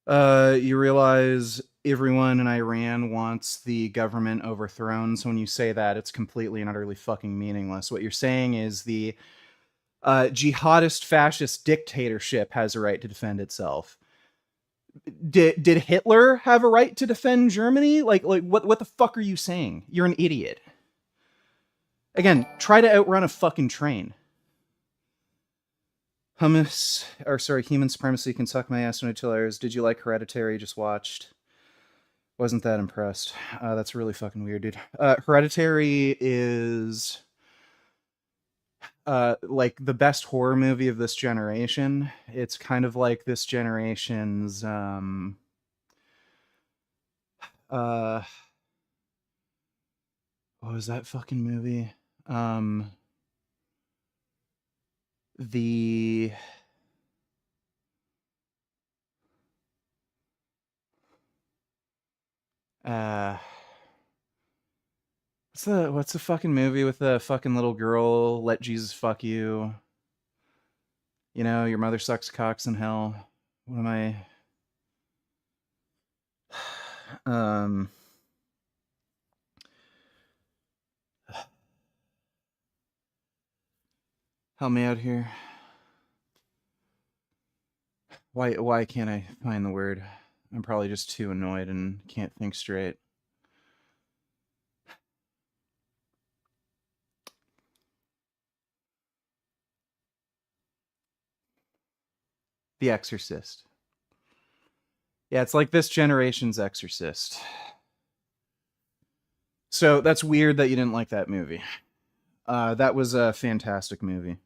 You realize everyone in Iran wants the government overthrown, so when you say that, it's completely and utterly fucking meaningless. What you're saying is the jihadist fascist dictatorship has a right to defend itself. Did Hitler have a right to defend Germany? Like what the fuck are you saying? You're an idiot. Again, try to outrun a fucking train. Human supremacy can suck my ass no 2 hours. Did you like Hereditary? Just watched. Wasn't that impressed. That's really fucking weird, dude. Hereditary is like the best horror movie of this generation. It's kind of like this generation's what was that fucking movie? The what's the fucking movie with the fucking little girl? Let Jesus fuck you. You know, your mother sucks cocks in hell. What am I? Help me out here. Why can't I find the word? I'm probably just too annoyed and can't think straight. The Exorcist. Yeah, it's like this generation's Exorcist. So that's weird that you didn't like that movie. That was a fantastic movie.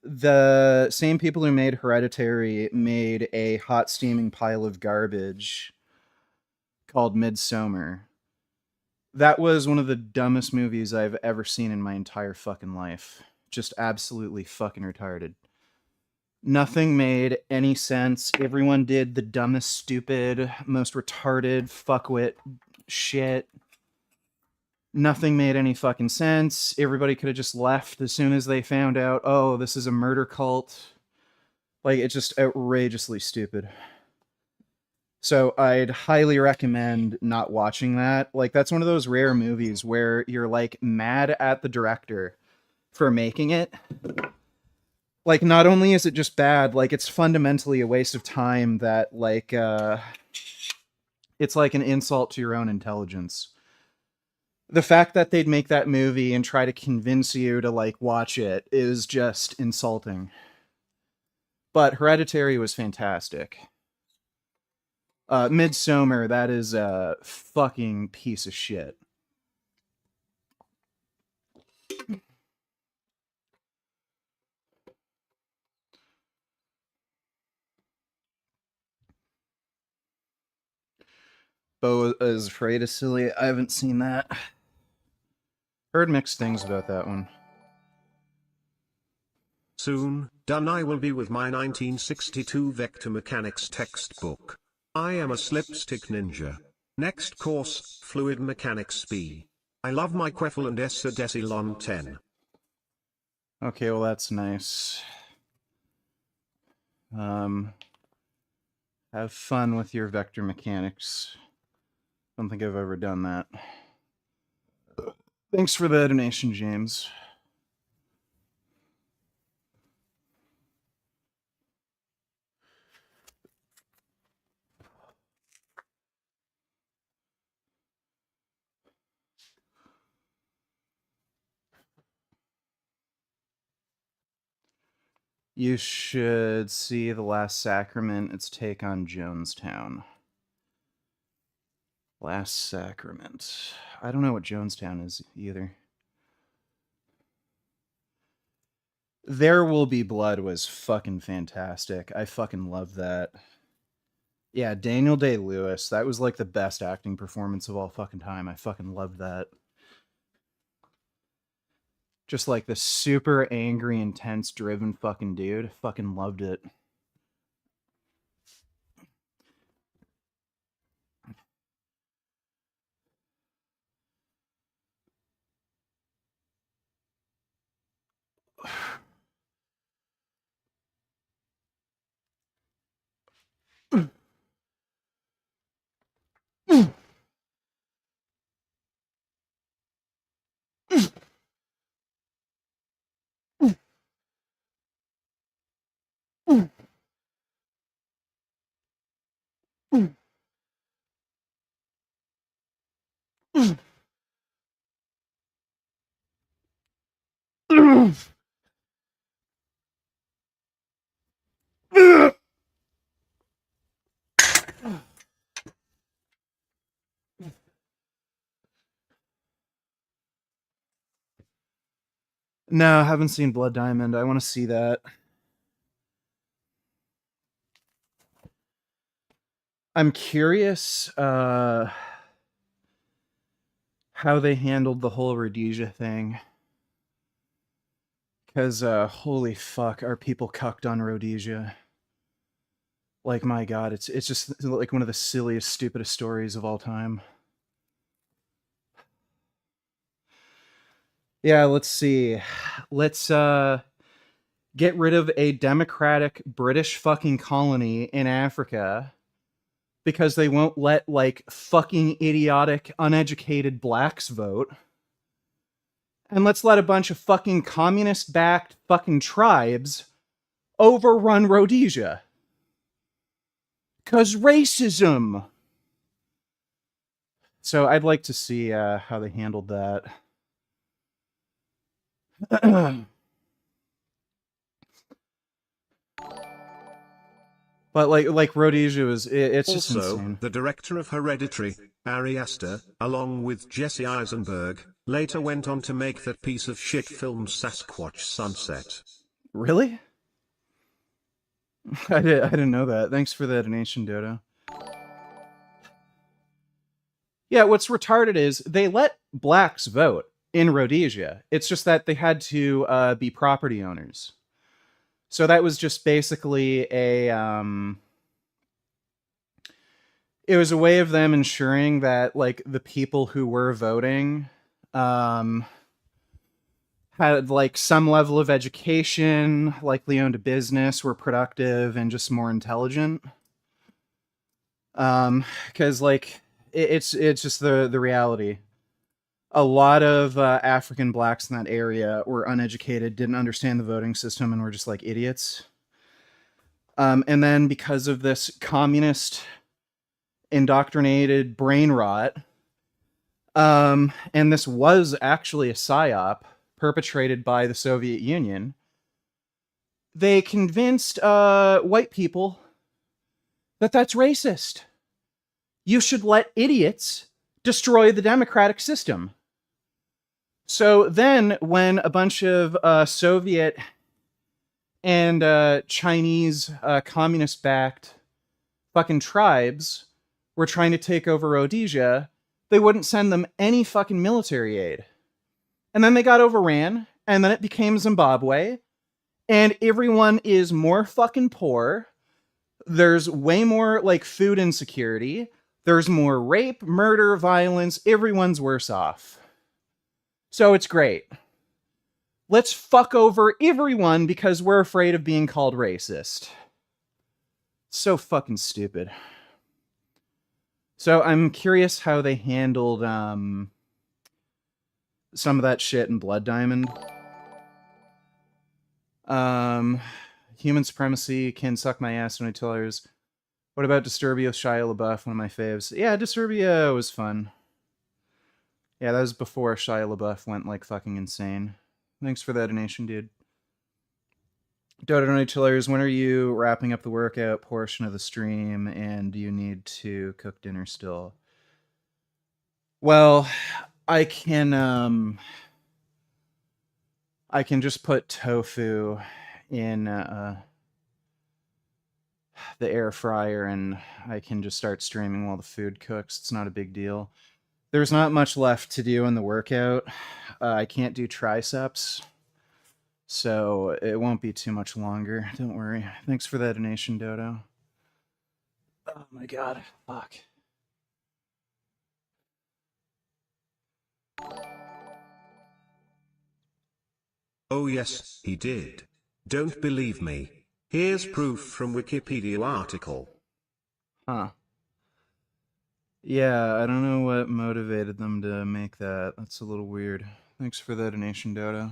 The same people who made Hereditary made a hot steaming pile of garbage called Midsommar. That was one of the dumbest movies I've ever seen in my entire fucking life. Just absolutely fucking retarded. Nothing made any sense. Everyone did the dumbest, stupid, most retarded fuckwit shit. Nothing made any fucking sense. Everybody could have just left as soon as they found out, oh, this is a murder cult. Like, it's just outrageously stupid. So I'd highly recommend not watching that. Like, that's one of those rare movies where you're, like, mad at the director for making it. Like, not only is it just bad, like, it's fundamentally a waste of time that, like, it's like an insult to your own intelligence. The fact that they'd make that movie and try to convince you to, like, watch it is just insulting. But Hereditary was fantastic. Midsommar, that is a fucking piece of shit. Beau is Afraid of Silly. I haven't seen that. Heard mixed things about that one. Soon, done I will be with my 1962 vector mechanics textbook. I am a slipstick ninja. Next course, fluid mechanics B. I love my Queffel and Essa Decilon 10. Okay, well that's nice. Have fun with your vector mechanics. Don't think I've ever done that. Thanks for the donation, James. You should see The Last Sacrament, its take on Jonestown. Last Sacrament. I don't know what Jonestown is either. There Will Be Blood was fucking fantastic. I fucking love that. Yeah, Daniel Day-Lewis. That was like the best acting performance of all fucking time. I fucking loved that. Just like the super angry, intense, driven fucking dude. Fucking loved it. No, I haven't seen Blood Diamond. I want to see that. I'm curious how they handled the whole Rhodesia thing. Because, holy fuck, are people cucked on Rhodesia? Like, my god, it's just like one of the silliest, stupidest stories of all time. Yeah, let's see. Let's get rid of a democratic British fucking colony in Africa because they won't let, like, fucking idiotic, uneducated blacks vote. And let's let a bunch of fucking communist-backed fucking tribes overrun Rhodesia. 'Cause racism! So I'd like to see how they handled that. But like Rhodesia was, it's just Also, insane. the director of Hereditary, Ari Aster, along with Jesse Eisenberg, later went on to make that piece of shit film Sasquatch Sunset. Really? I didn't know that. Thanks for the donation, Dodo. Yeah, what's retarded is they let blacks vote in Rhodesia. It's just that they had to be property owners. So that was just basically it was a way of them ensuring that like the people who were voting had like some level of education, likely owned a business, were productive and just more intelligent. Because like it's just the reality. A lot of African blacks in that area were uneducated, didn't understand the voting system, and were just like idiots. And then because of this communist indoctrinated brain rot, and this was actually a psyop perpetrated by the Soviet Union, they convinced white people that that's racist. You should let idiots destroy the democratic system. So then, when a bunch of Soviet and Chinese communist-backed fucking tribes were trying to take over Rhodesia, they wouldn't send them any fucking military aid. And then they got overran, and then it became Zimbabwe, and everyone is more fucking poor. There's way more like food insecurity. There's more rape, murder, violence. Everyone's worse off. So it's great. Let's fuck over everyone because we're afraid of being called racist. So fucking stupid. So I'm curious how they handled some of that shit in Blood Diamond. Human supremacy can suck my ass when I tell others. What about Disturbia with Shia LaBeouf, one of my faves? Yeah, Disturbia was fun. Yeah, that was before Shia LaBeouf went like fucking insane. Thanks for that donation, dude. Dota Chillers, when are you wrapping up the workout portion of the stream, and do you need to cook dinner still? Well, I can just put tofu in the air fryer, and I can just start streaming while the food cooks. It's not a big deal. There's not much left to do in the workout. I can't do triceps, so it won't be too much longer. Don't worry. Thanks for that donation, Dodo. Oh my god. Fuck. Oh yes, he did. Don't believe me. Here's proof from Wikipedia article. Huh. Yeah, I don't know what motivated them to make that. That's a little weird. Thanks for that donation, Dodo.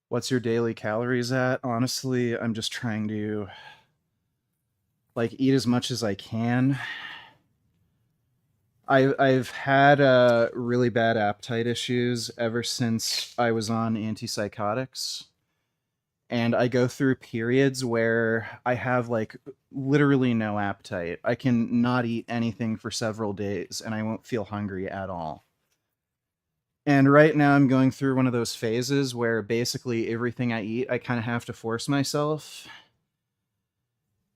What's your daily calories at? Honestly, I'm just trying to like eat as much as I can. I've had really bad appetite issues ever since I was on antipsychotics. And I go through periods where I have like literally no appetite. I can not eat anything for several days and I won't feel hungry at all. And right now I'm going through one of those phases where basically everything I eat, I kind of have to force myself.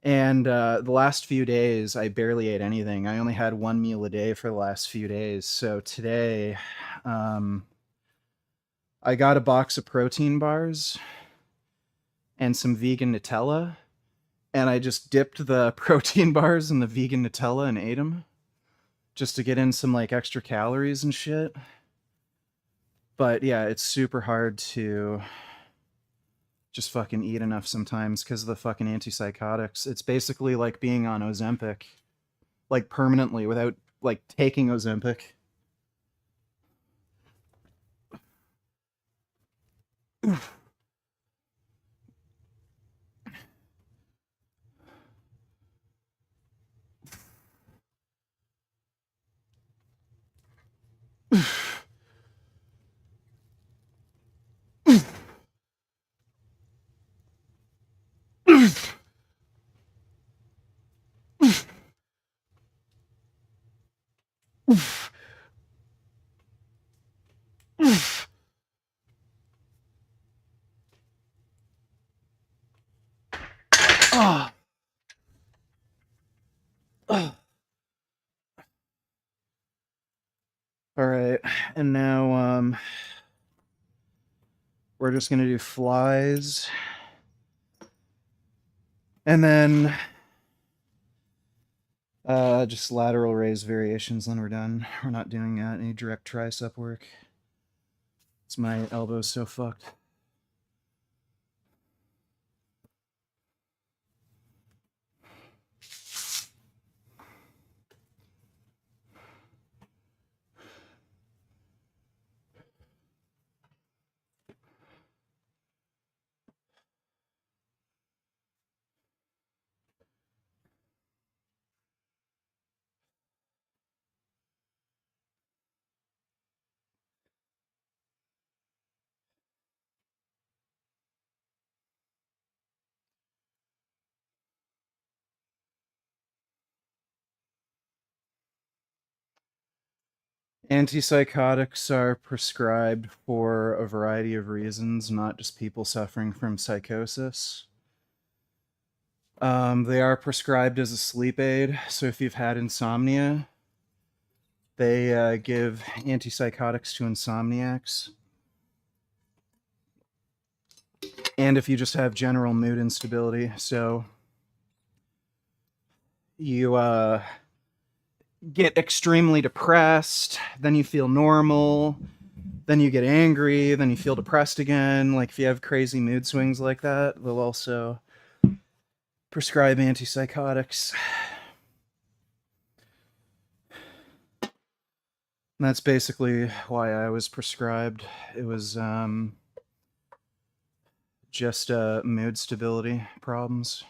And the last few days, I barely ate anything. I only had one meal a day for the last few days. So today, I got a box of protein bars and some vegan Nutella. And I just dipped the protein bars in the vegan Nutella and ate them. Just to get in some like extra calories and shit. But yeah, it's super hard to just fucking eat enough sometimes because of the fucking antipsychotics. It's basically like being on Ozempic, like permanently without like taking Ozempic. Oh. Oh. All right, and now we're just going to do flies. And then just lateral raise variations, then we're done. We're not doing any direct tricep work. It's my elbow's so fucked. Antipsychotics are prescribed for a variety of reasons, not just people suffering from psychosis. They are prescribed as a sleep aid, so if you've had insomnia, they give antipsychotics to insomniacs. And if you just have general mood instability, so you get extremely depressed, then you feel normal, then you get angry, then you feel depressed again. Like if you have crazy mood swings like that, they'll also prescribe antipsychotics. And that's basically why I was prescribed. It was just mood stability problems.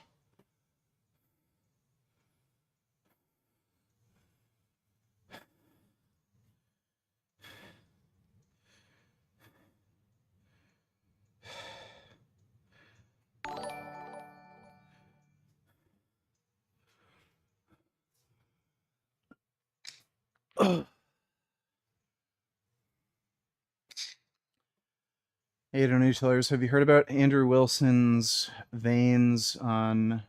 Hey, donators, have you heard about Andrew Wilson's veins on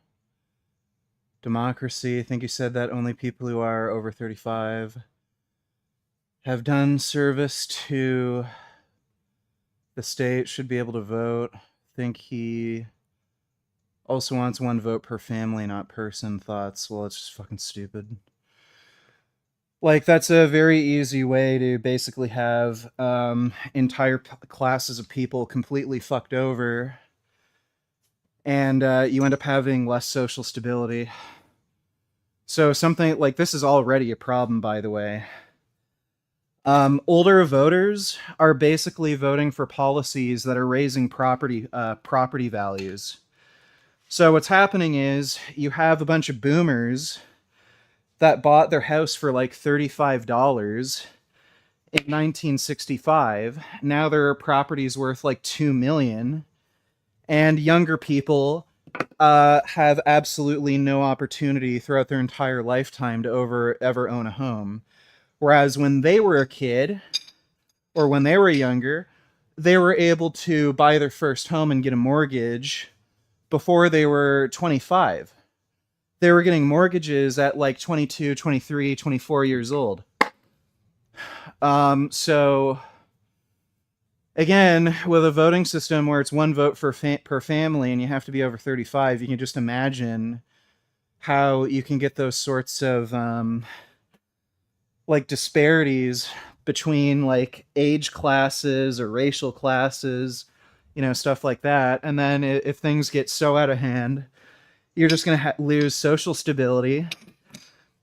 democracy? I think he said that only people who are over 35 have done service to the state should be able to vote. I think he also wants one vote per family, not person. Thoughts? Well, it's just fucking stupid. Like, that's a very easy way to basically have entire classes of people completely fucked over, and you end up having less social stability. So something like this is already a problem, by the way. Older voters are basically voting for policies that are raising property values. So what's happening is you have a bunch of boomers that bought their house for like $35 in 1965. Now their property's worth like $2 million. And younger people have absolutely no opportunity throughout their entire lifetime to ever own a home. Whereas when they were a kid, or when they were younger, they were able to buy their first home and get a mortgage before they were 25. They were getting mortgages at like 22, 23, 24 years old. So again, with a voting system where it's one vote per family and you have to be over 35, you can just imagine how you can get those sorts of like disparities between like age classes or racial classes, you know, stuff like that. And then if things get so out of hand, you're just going to lose social stability.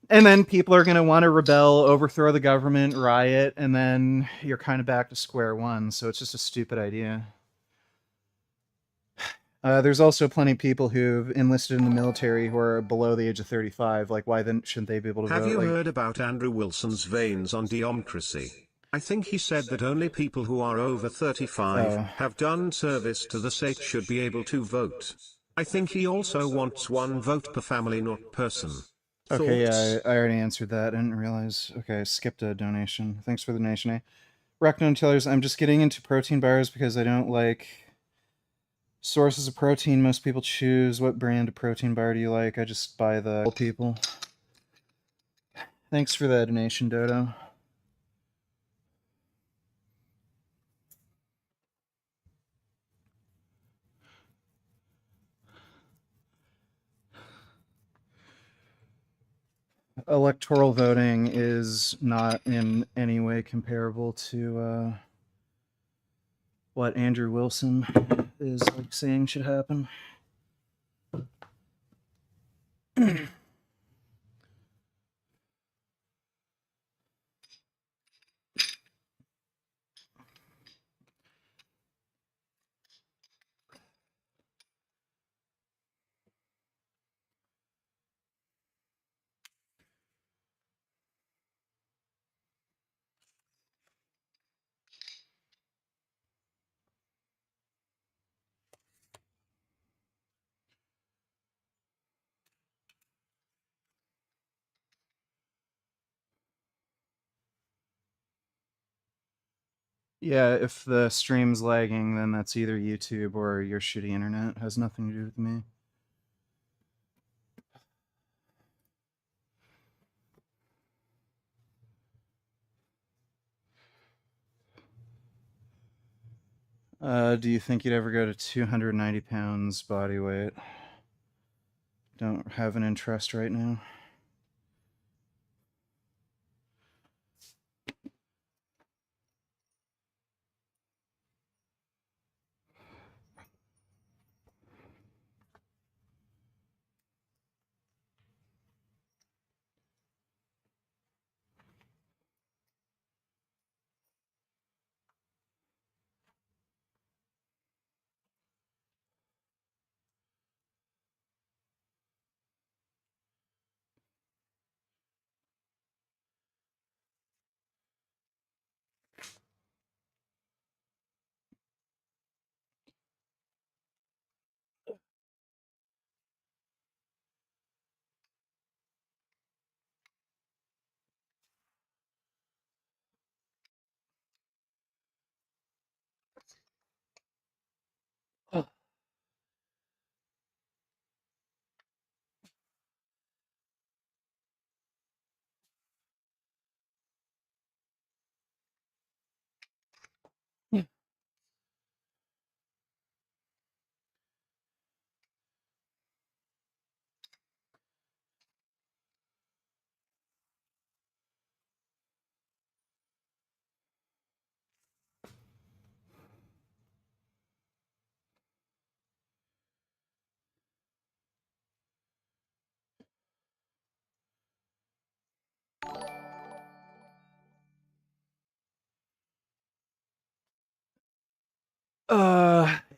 And then people are going to want to rebel, overthrow the government, riot, and then you're kind of back to square one. So it's just a stupid idea. There's also plenty of people who've enlisted in the military who are below the age of 35. Like, why then shouldn't they be able to vote? Have you like, heard about Andrew Wilson's veins on democracy? I think he said that only people who are over 35 have done service to the state should be able to vote. I think he also wants one vote per family, not person. Okay, Thoughts? yeah, I already answered that. I didn't realize. Okay, I skipped a donation. Thanks for the donation. Recon Tellers, I'm just getting into protein bars because I don't like sources of protein. Most people choose. What brand of protein bar do you like? I just buy the people. Thanks for the donation, Dodo. electoral voting is not in any way comparable to what Andrew Wilson is like saying should happen. Yeah, if the stream's lagging, then that's either YouTube or your shitty internet. It has nothing to do with me. Do you think you'd ever go to 290 pounds body weight? Don't have an interest right now.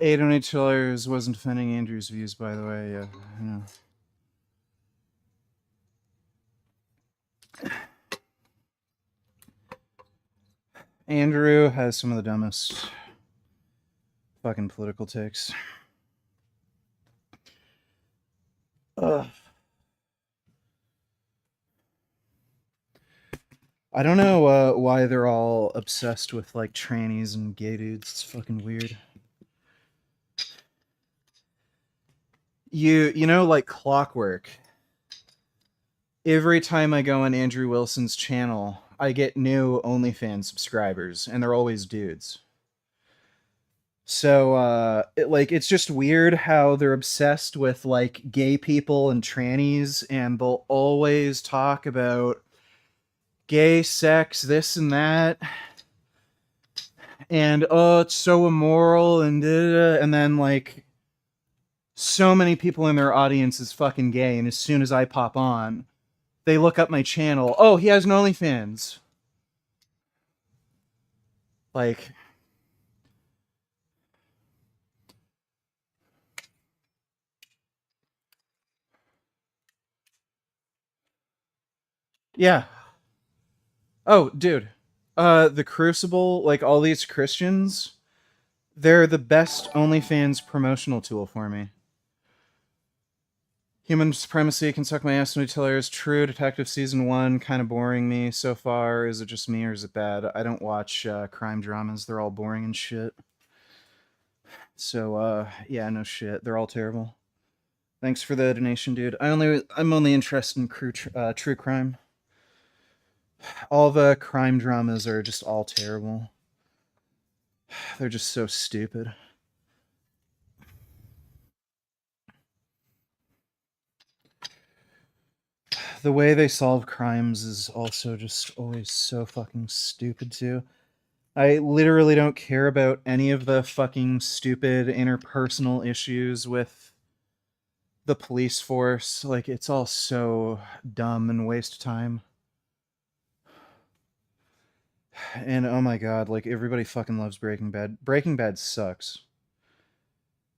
$8 wasn't defending Andrew's views, by the way. Yeah, I know. Andrew has some of the dumbest fucking political takes. I don't know why they're all obsessed with like trannies and gay dudes. It's fucking weird. You know, like clockwork. Every time I go on Andrew Wilson's channel, I get new OnlyFans subscribers, and they're always dudes. So it's just weird how they're obsessed with like gay people and trannies, and they'll always talk about gay sex, this and that, and oh, it's so immoral, and and then like so many people in their audience is fucking gay, and as soon as I pop on, they look up my channel. Oh, he has an OnlyFans. Like, yeah. Oh, dude. The Crucible, like all these Christians, they're the best OnlyFans promotional tool for me. Human Supremacy can suck my ass. No Tiller is true. Detective season 1 kind of boring me so far. Is it just me or is it bad? I don't watch crime dramas. They're all boring and shit. So yeah, no shit. They're all terrible. Thanks for the donation, dude. I'm only interested in true crime. All the crime dramas are just all terrible. They're just so stupid. the way they solve crimes is also just always so fucking stupid too. I literally don't care about any of the fucking stupid interpersonal issues with the police force. Like, it's all so dumb and waste time. And oh my god, like, everybody fucking loves Breaking Bad. Breaking Bad sucks.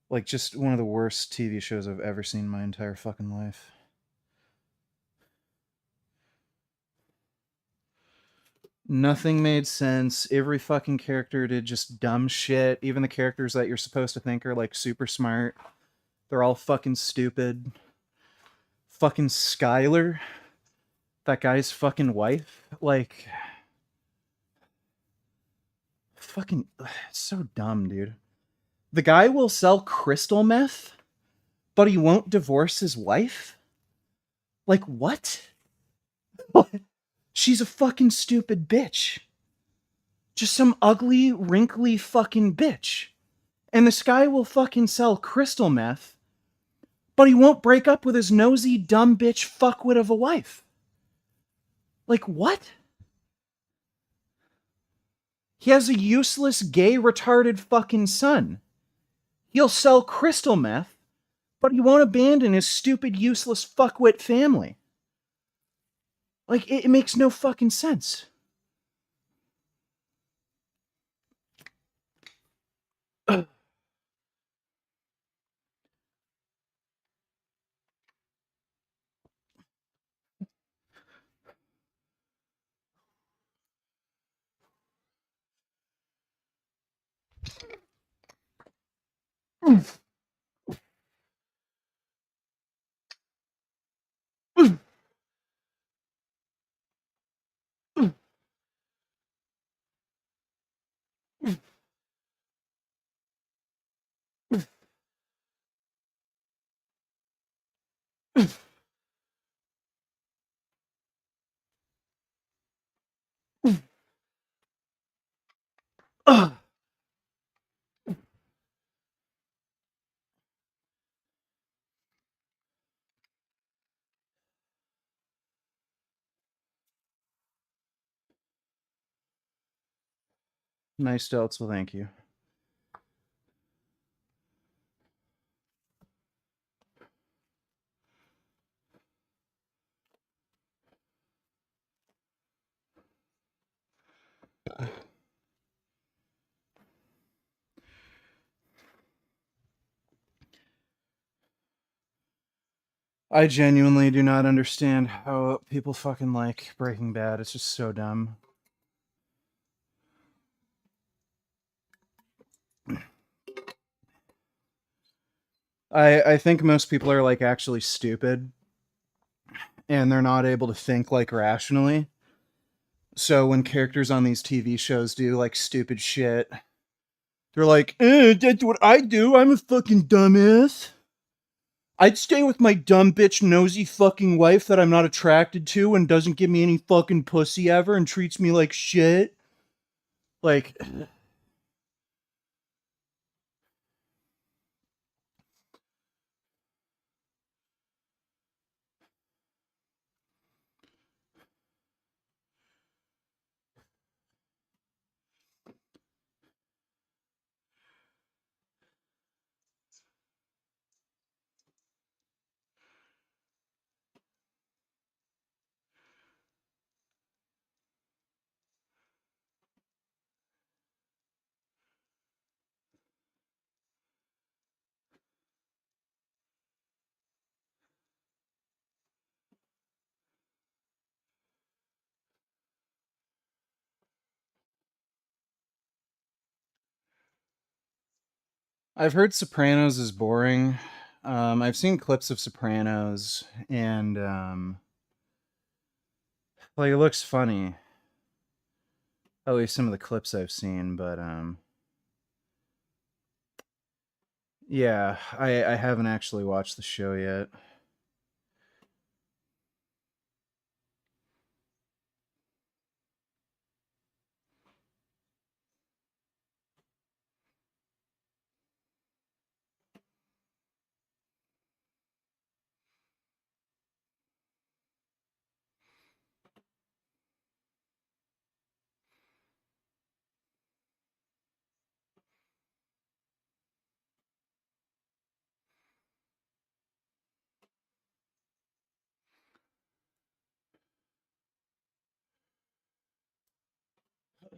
Like, just one of the worst TV shows I've ever seen in my entire fucking life. Nothing made sense. Every fucking character did just dumb shit. Even the characters that you're supposed to think are like super smart, they're all fucking stupid. Fucking Skylar, that guy's fucking wife, like, fucking, it's so dumb, dude. The guy will sell crystal meth, but he won't divorce his wife? Like, what? She's a fucking stupid bitch. Just some ugly, wrinkly fucking bitch. And this guy will fucking sell crystal meth, but he won't break up with his nosy, dumb bitch fuckwit of a wife. Like, what? He has a useless, gay, retarded fucking son. He'll sell crystal meth, but he won't abandon his stupid, useless fuckwit family. Like, it makes no fucking sense. Nice delts, well, thank you. I genuinely do not understand how people fucking like Breaking Bad. It's just so dumb. I think most people are like actually stupid and they're not able to think like rationally. So when characters on these TV shows do like stupid shit, they're like, that's what I do. I'm a fucking dumbass. I'd stay with my dumb bitch nosy fucking wife that I'm not attracted to and doesn't give me any fucking pussy ever and treats me like shit. Like, I've heard Sopranos is boring. I've seen clips of Sopranos, and like, it looks funny. At least some of the clips I've seen, but yeah, I haven't actually watched the show yet.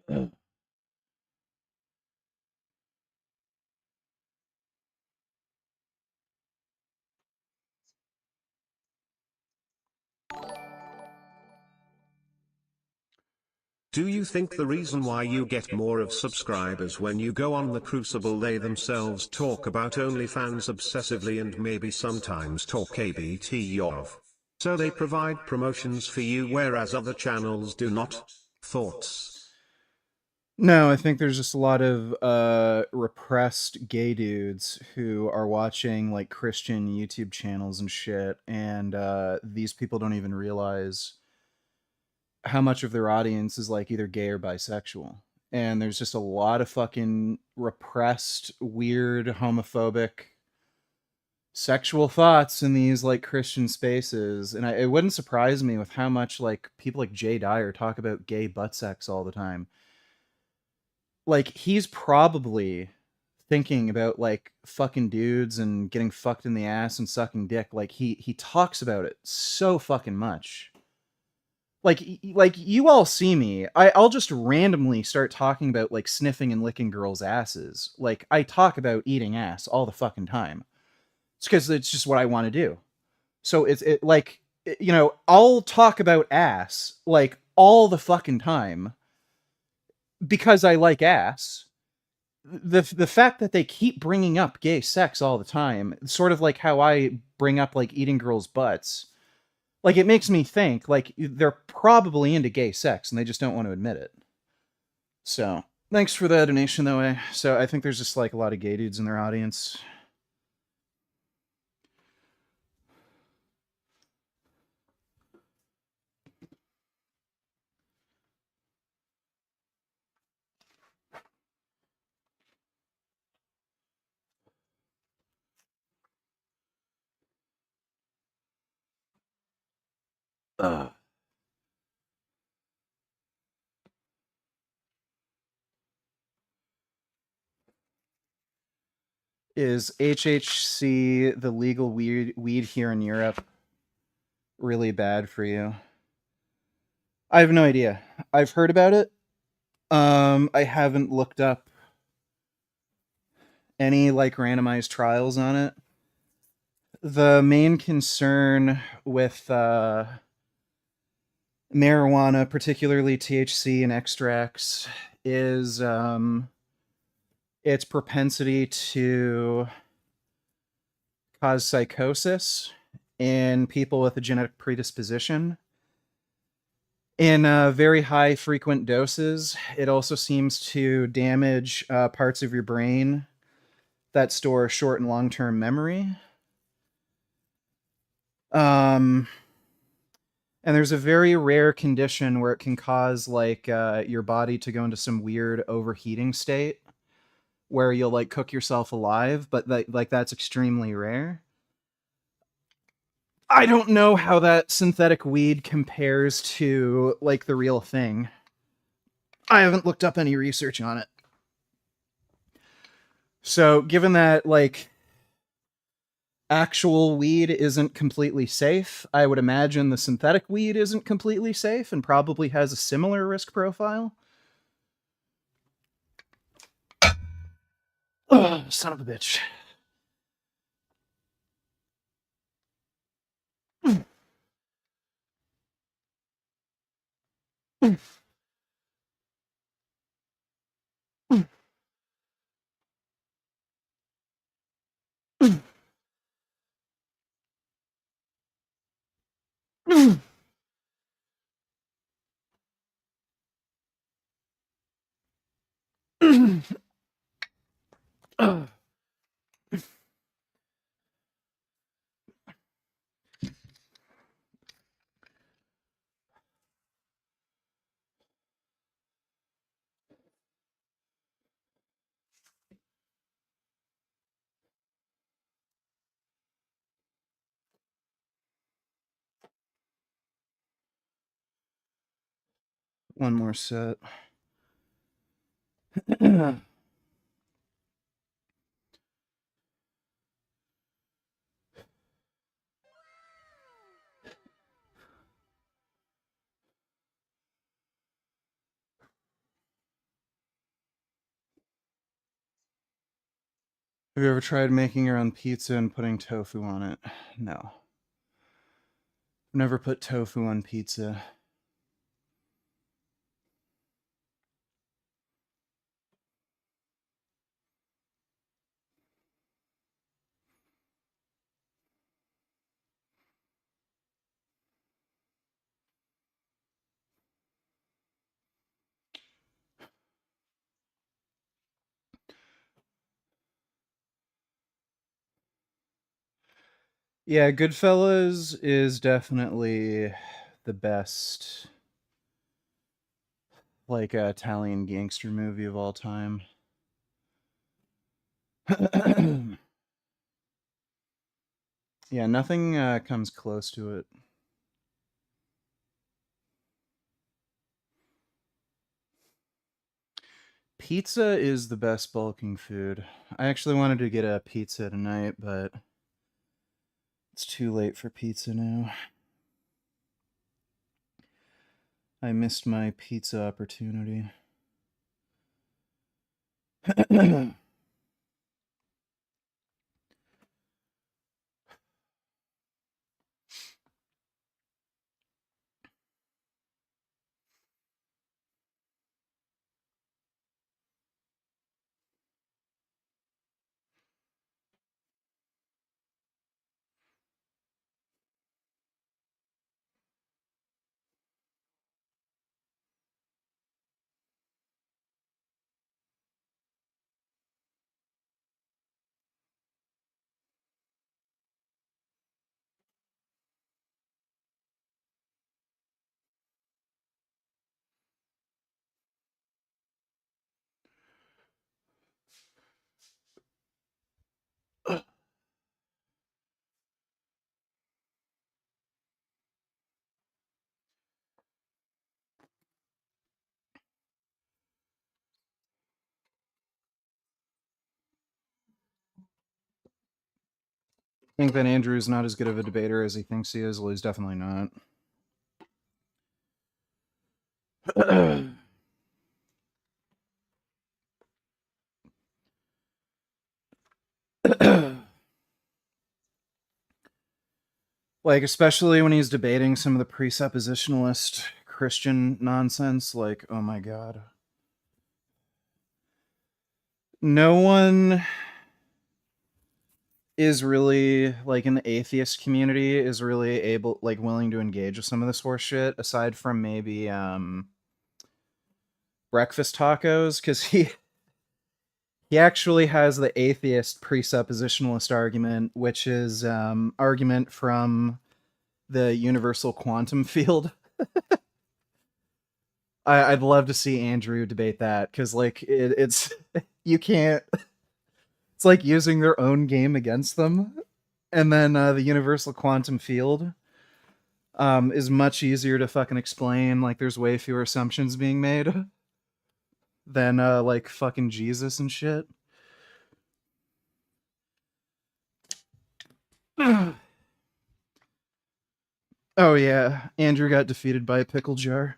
Do you think the reason why you get more of subscribers when you go on the Crucible they themselves talk about OnlyFans obsessively and maybe sometimes talk ABT of? So they provide promotions for you whereas other channels do not? Thoughts? No, I think there's just a lot of repressed gay dudes who are watching like Christian YouTube channels and shit, and these people don't even realize how much of their audience is like either gay or bisexual. And there's just a lot of fucking repressed, weird, homophobic sexual thoughts in these like Christian spaces. And it wouldn't surprise me with how much like people like Jay Dyer talk about gay butt sex all the time. Like he's probably thinking about like fucking dudes and getting fucked in the ass and sucking dick. Like he talks about it so fucking much. Like you all see me. I'll just randomly start talking about like sniffing and licking girls' asses. Like I talk about eating ass all the fucking time. It's because it's just what I want to do. So I'll talk about ass like all the fucking time because I like ass. The fact that they keep bringing up gay sex all the time, sort of like how I bring up like eating girls' butts, like it makes me think like they're probably into gay sex and they just don't want to admit it. So thanks for the donation though. So I think there's just like a lot of gay dudes in their audience. Is HHC, the legal weed here in Europe, really bad for you? I have no idea. I've heard about it. I haven't looked up any like randomized trials on it. The main concern with marijuana, particularly THC and extracts, is its propensity to cause psychosis in people with a genetic predisposition. In very high frequent doses, it also seems to damage parts of your brain that store short and long-term memory. And there's a very rare condition where it can cause like your body to go into some weird overheating state where you'll like cook yourself alive, but like that's extremely rare. I don't know how that synthetic weed compares to like the real thing. I haven't looked up any research on it. So, given that like actual weed isn't completely safe, I would imagine the synthetic weed isn't completely safe and probably has a similar risk profile. Ugh, son of a bitch. One more set. Have you ever tried making your own pizza and putting tofu on it? No. I've never put tofu on pizza. Yeah, Goodfellas is definitely the best, like, Italian gangster movie of all time. Yeah, nothing comes close to it. Pizza is the best bulking food. I actually wanted to get a pizza tonight, but it's too late for pizza now. I missed my pizza opportunity. I think that Andrew's not as good of a debater as he thinks he is. Well, he's definitely not. Like, especially when he's debating some of the presuppositionalist Christian nonsense. Like, oh my god. No one is really, like, in the atheist community is really able, like, willing to engage with some of this horse shit, aside from maybe breakfast tacos, because he actually has the atheist presuppositionalist argument, which is argument from the universal quantum field. I'd love to see Andrew debate that, because, like, it's you can't. It's like using their own game against them. And then the universal quantum field is much easier to fucking explain. Like, there's way fewer assumptions being made than like fucking Jesus and shit. Oh yeah, Andrew got defeated by a pickle jar.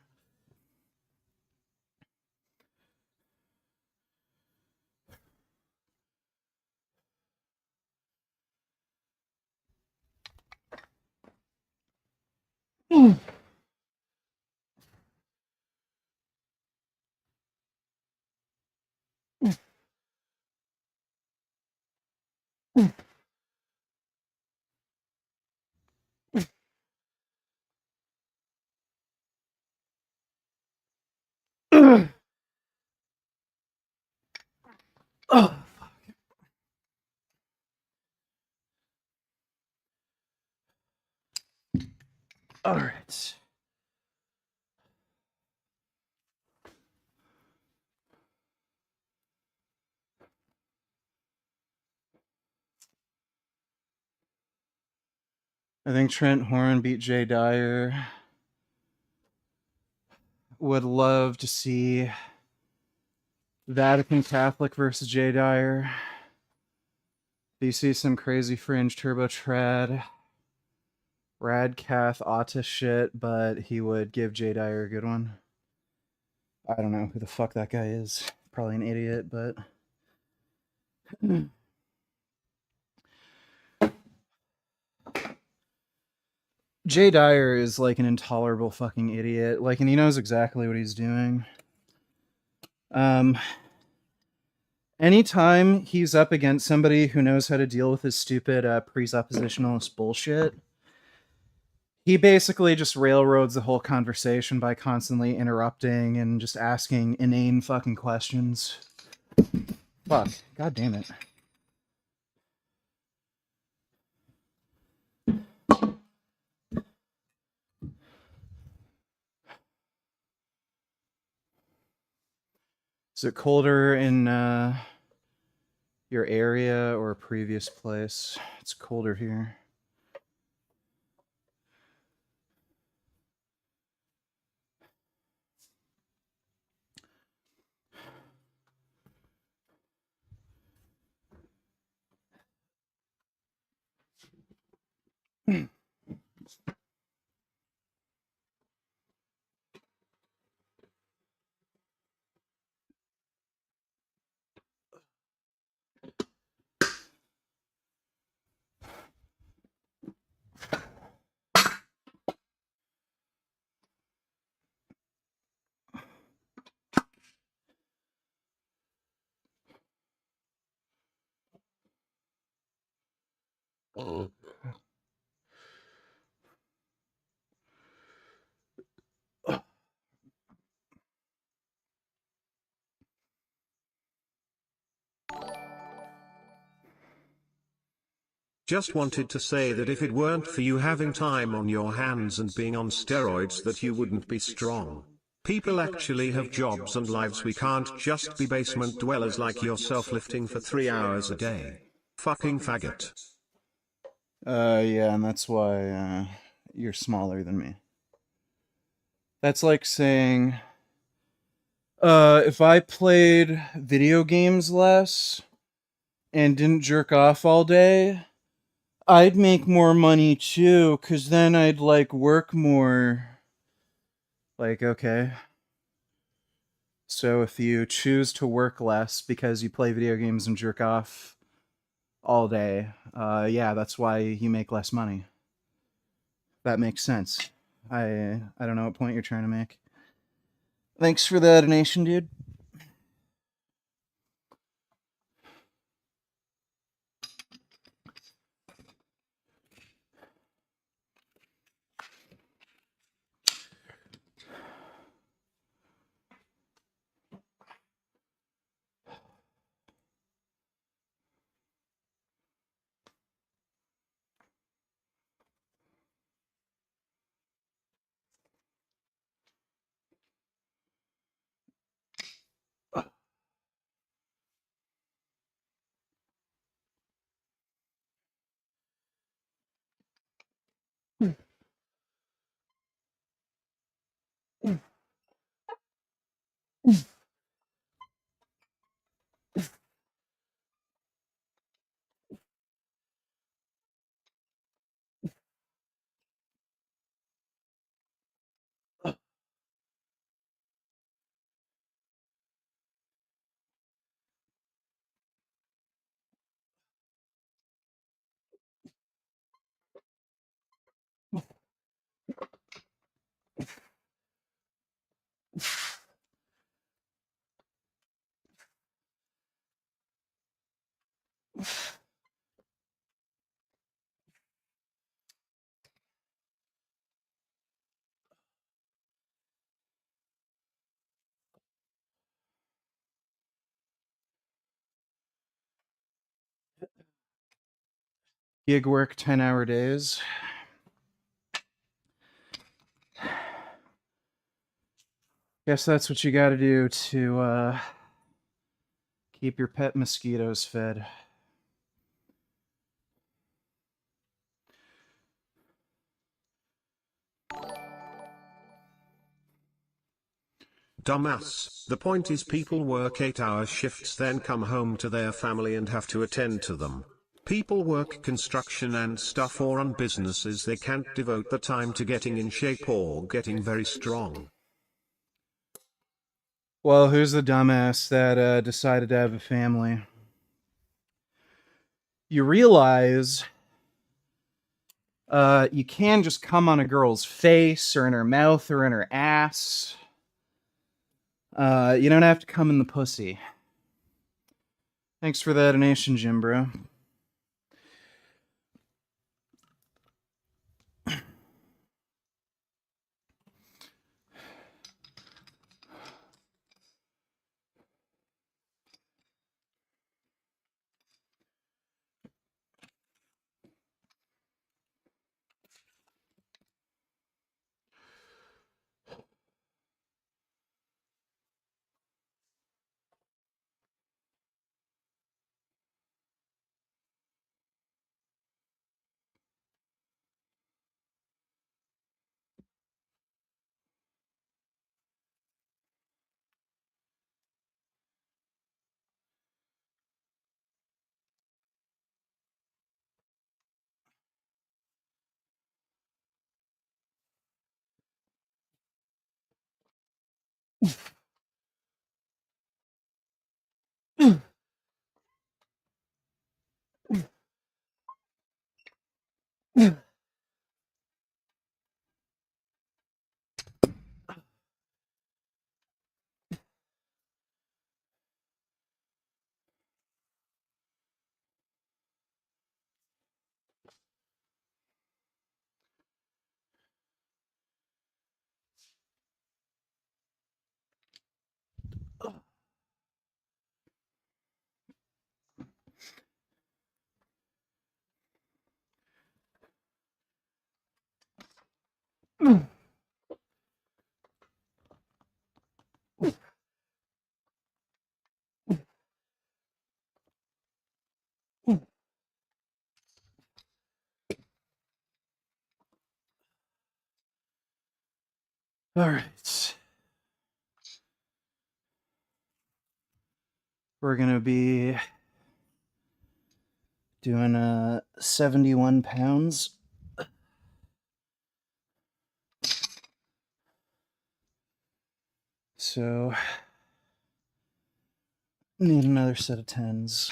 Oh, all right. I think Trent Horn beat Jay Dyer. Would love to see Vatican Catholic versus Jay Dyer. Do you see some crazy fringe turbo trad Radcath Autta shit, but he would give Jay Dyer a good one? I don't know who the fuck that guy is. Probably an idiot, but Jay Dyer is like an intolerable fucking idiot. Like, and he knows exactly what he's doing. Anytime he's up against somebody who knows how to deal with his stupid presuppositionalist bullshit, he basically just railroads the whole conversation by constantly interrupting and just asking inane fucking questions. Fuck. God damn it. Is it colder in your area or a previous place? It's colder here. Just wanted to say that if it weren't for you having time on your hands and being on steroids, that you wouldn't be strong. People actually have jobs and lives. We can't just be basement dwellers like yourself lifting for 3 hours a day. Fucking faggot. Yeah, and that's why you're smaller than me. That's like saying, if I played video games less and didn't jerk off all day, I'd make more money too, cause then I'd like work more. Like, okay. So if you choose to work less because you play video games and jerk off all day, yeah, that's why you make less money. That makes sense. I don't know what point you're trying to make. Thanks for the donation, dude. Gig work, 10-hour days. Guess that's what you gotta do to keep your pet mosquitoes fed. Dumbass. The point is people work 8-hour shifts then come home to their family and have to attend to them. People work construction and stuff or run businesses. They can't devote the time to getting in shape or getting very strong. Well, who's the dumbass that decided to have a family? You realize You can just come on a girl's face or in her mouth or in her ass. You don't have to come in the pussy. Thanks for that donation, Jim Bro. All right. We're going to be doing 71 pounds. So, need another set of 10s.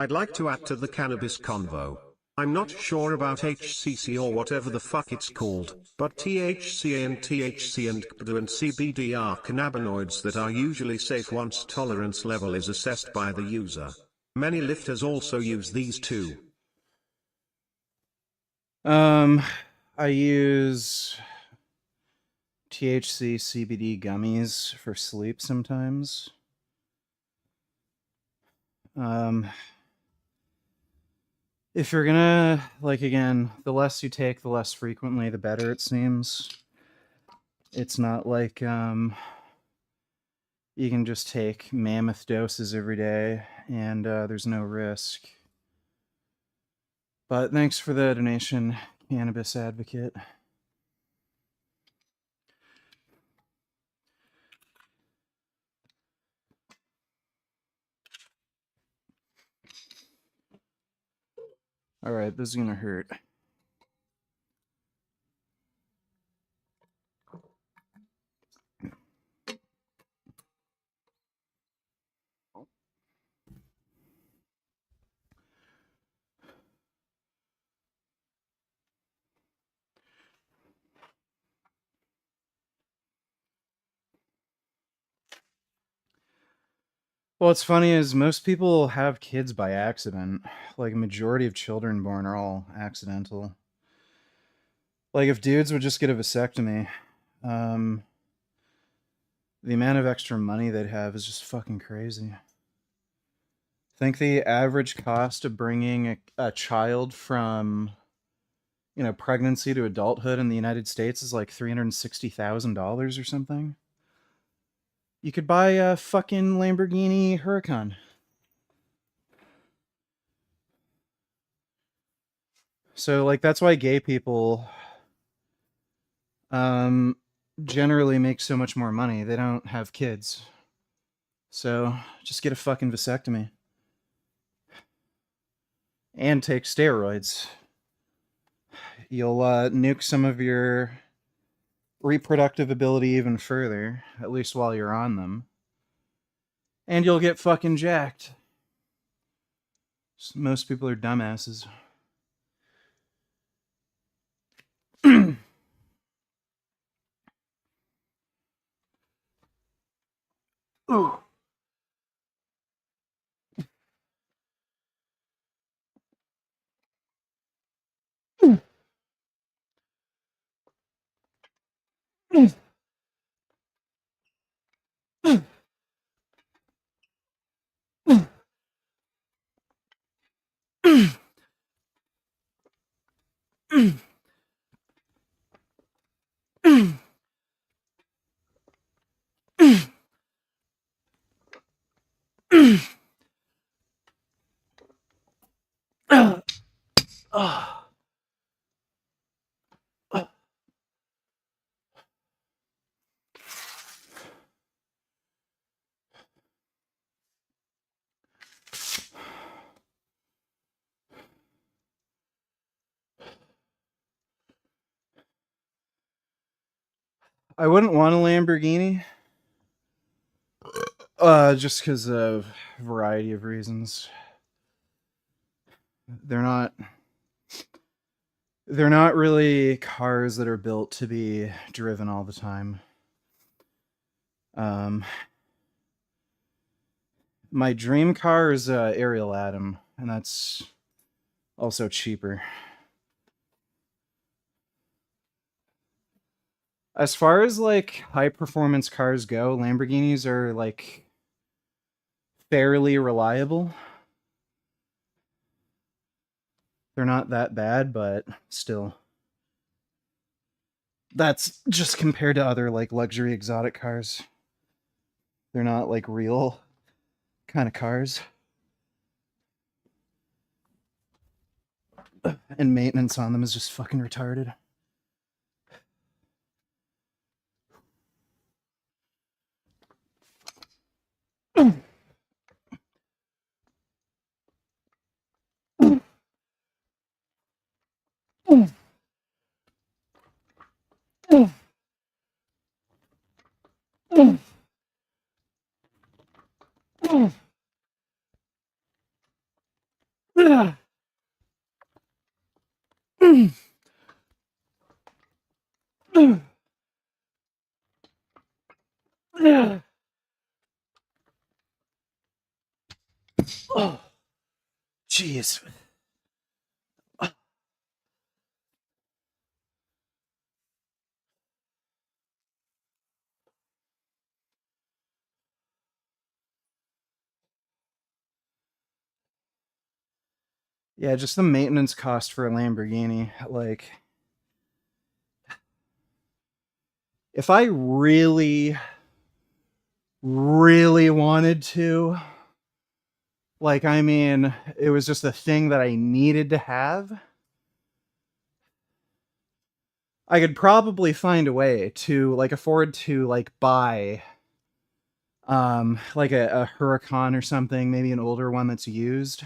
I'd like to add to the cannabis convo. I'm not sure about HCC or whatever the fuck it's called, but THC and CBD and CBD are cannabinoids that are usually safe once tolerance level is assessed by the user. Many lifters also use these too. I use THC CBD gummies for sleep sometimes. If you're gonna, like, again, the less you take, the less frequently, the better, it seems. It's not like, you can just take mammoth doses every day, and there's no risk. But thanks for the donation, Cannabis Advocate. Alright, this is gonna hurt. Well, what's funny is most people have kids by accident. Like, a majority of children born are all accidental. Like, if dudes would just get a vasectomy, the amount of extra money they'd have is just fucking crazy. I think the average cost of bringing a child from, pregnancy to adulthood in the United States is like $360,000 or something. You could buy a fucking Lamborghini Huracan. So, like, that's why gay people generally make so much more money. They don't have kids. So, just get a fucking vasectomy. And take steroids. you'll nuke some of your reproductive ability even further, at least while you're on them. And you'll get fucking jacked. Most people are dumbasses. Ooh. I wouldn't want a Lamborghini. Just because of a variety of reasons. They're not really cars that are built to be driven all the time. My dream car is Ariel Atom, and that's also cheaper. As far as like high performance cars go, Lamborghinis are like fairly reliable. They're not that bad, but still. That's just compared to other like luxury exotic cars. They're not like real kind of cars. And maintenance on them is just fucking retarded. Oh, jeez. Yeah, just the maintenance cost for a Lamborghini. Like, if I really, really wanted to, like, I mean, it was just a thing that I needed to have, I could probably find a way to, like, afford to, like, buy, like a Huracan or something, maybe an older one that's used.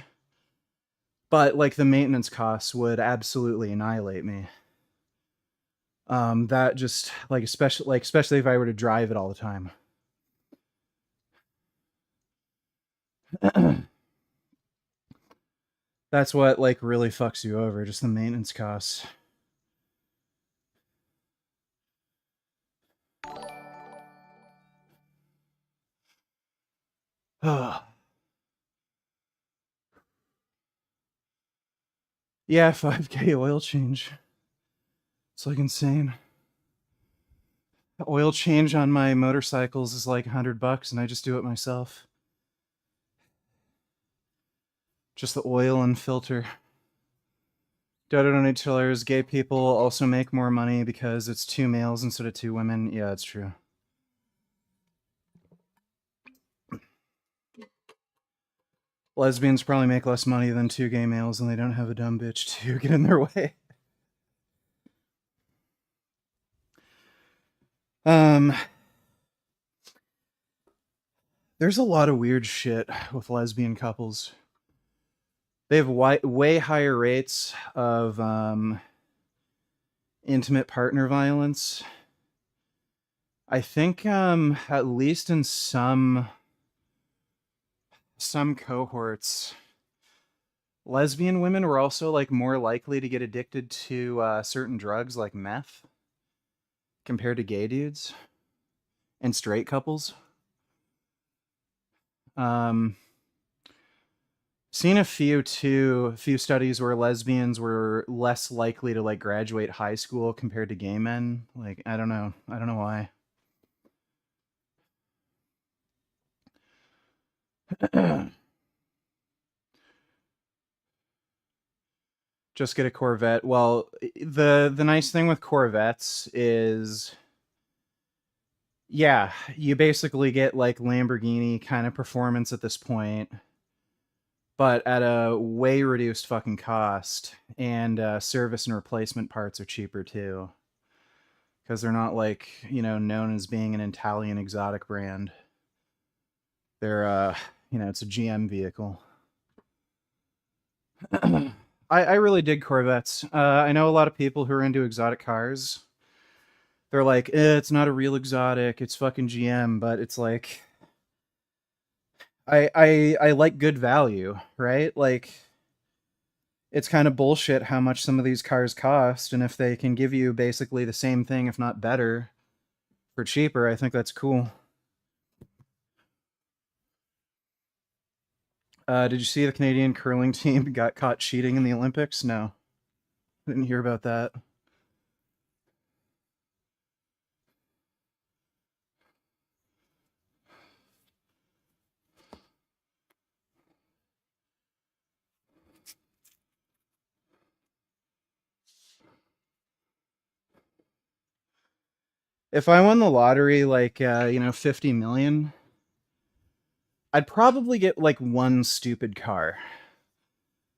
But, like, the maintenance costs would absolutely annihilate me. That just, like, especially if I were to drive it all the time. That's what, like, really fucks you over, just the maintenance costs. Yeah, 5K oil change. It's like insane. The oil change on my motorcycles is like $100 and I just do it myself. Just the oil and filter. Dodo donate $2. Gay people also make more money because it's 2 males instead of 2 women. Yeah, that's true. Lesbians probably make less money than 2 gay males and they don't have a dumb bitch to get in their way. There's a lot of weird shit with lesbian couples. They have way higher rates of intimate partner violence. I think at least in some cohorts, lesbian women were also like more likely to get addicted to certain drugs like meth compared to gay dudes and straight couples. Seen a few studies where lesbians were less likely to like graduate high school compared to gay men. Like I don't know why. Just get a Corvette. Well, the nice thing with Corvettes is, yeah, you basically get like Lamborghini kind of performance at this point, but at a way reduced fucking cost, and service and replacement parts are cheaper too, because they're not like, you know, known as being an Italian exotic brand. They're you know, it's a GM vehicle. I really dig Corvettes. I know a lot of people who are into exotic cars. They're like, it's not a real exotic, it's fucking GM, but it's like, I like good value, right? Like, it's kind of bullshit how much some of these cars cost, and if they can give you basically the same thing, if not better, for cheaper, I think that's cool. Did you see the Canadian curling team got caught cheating in the Olympics? No, didn't hear about that. If I won the lottery, like, you know, 50 million, I'd probably get like one stupid car.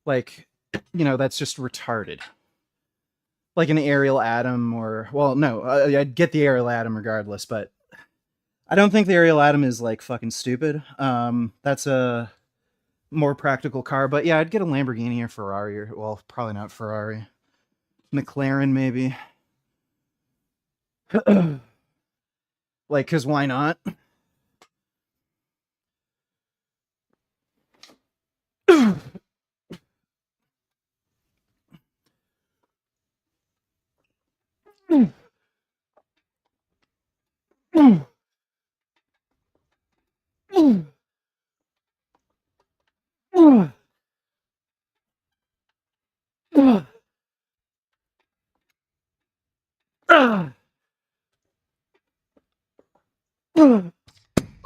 Like, you know, that's just retarded. Like an Ariel Atom, or, well, no, I'd get the Ariel Atom regardless, but I don't think the Ariel Atom is like fucking stupid. That's a more practical car, but yeah, I'd get a Lamborghini or Ferrari, or, well, probably not Ferrari. McLaren, maybe. Like, because why not?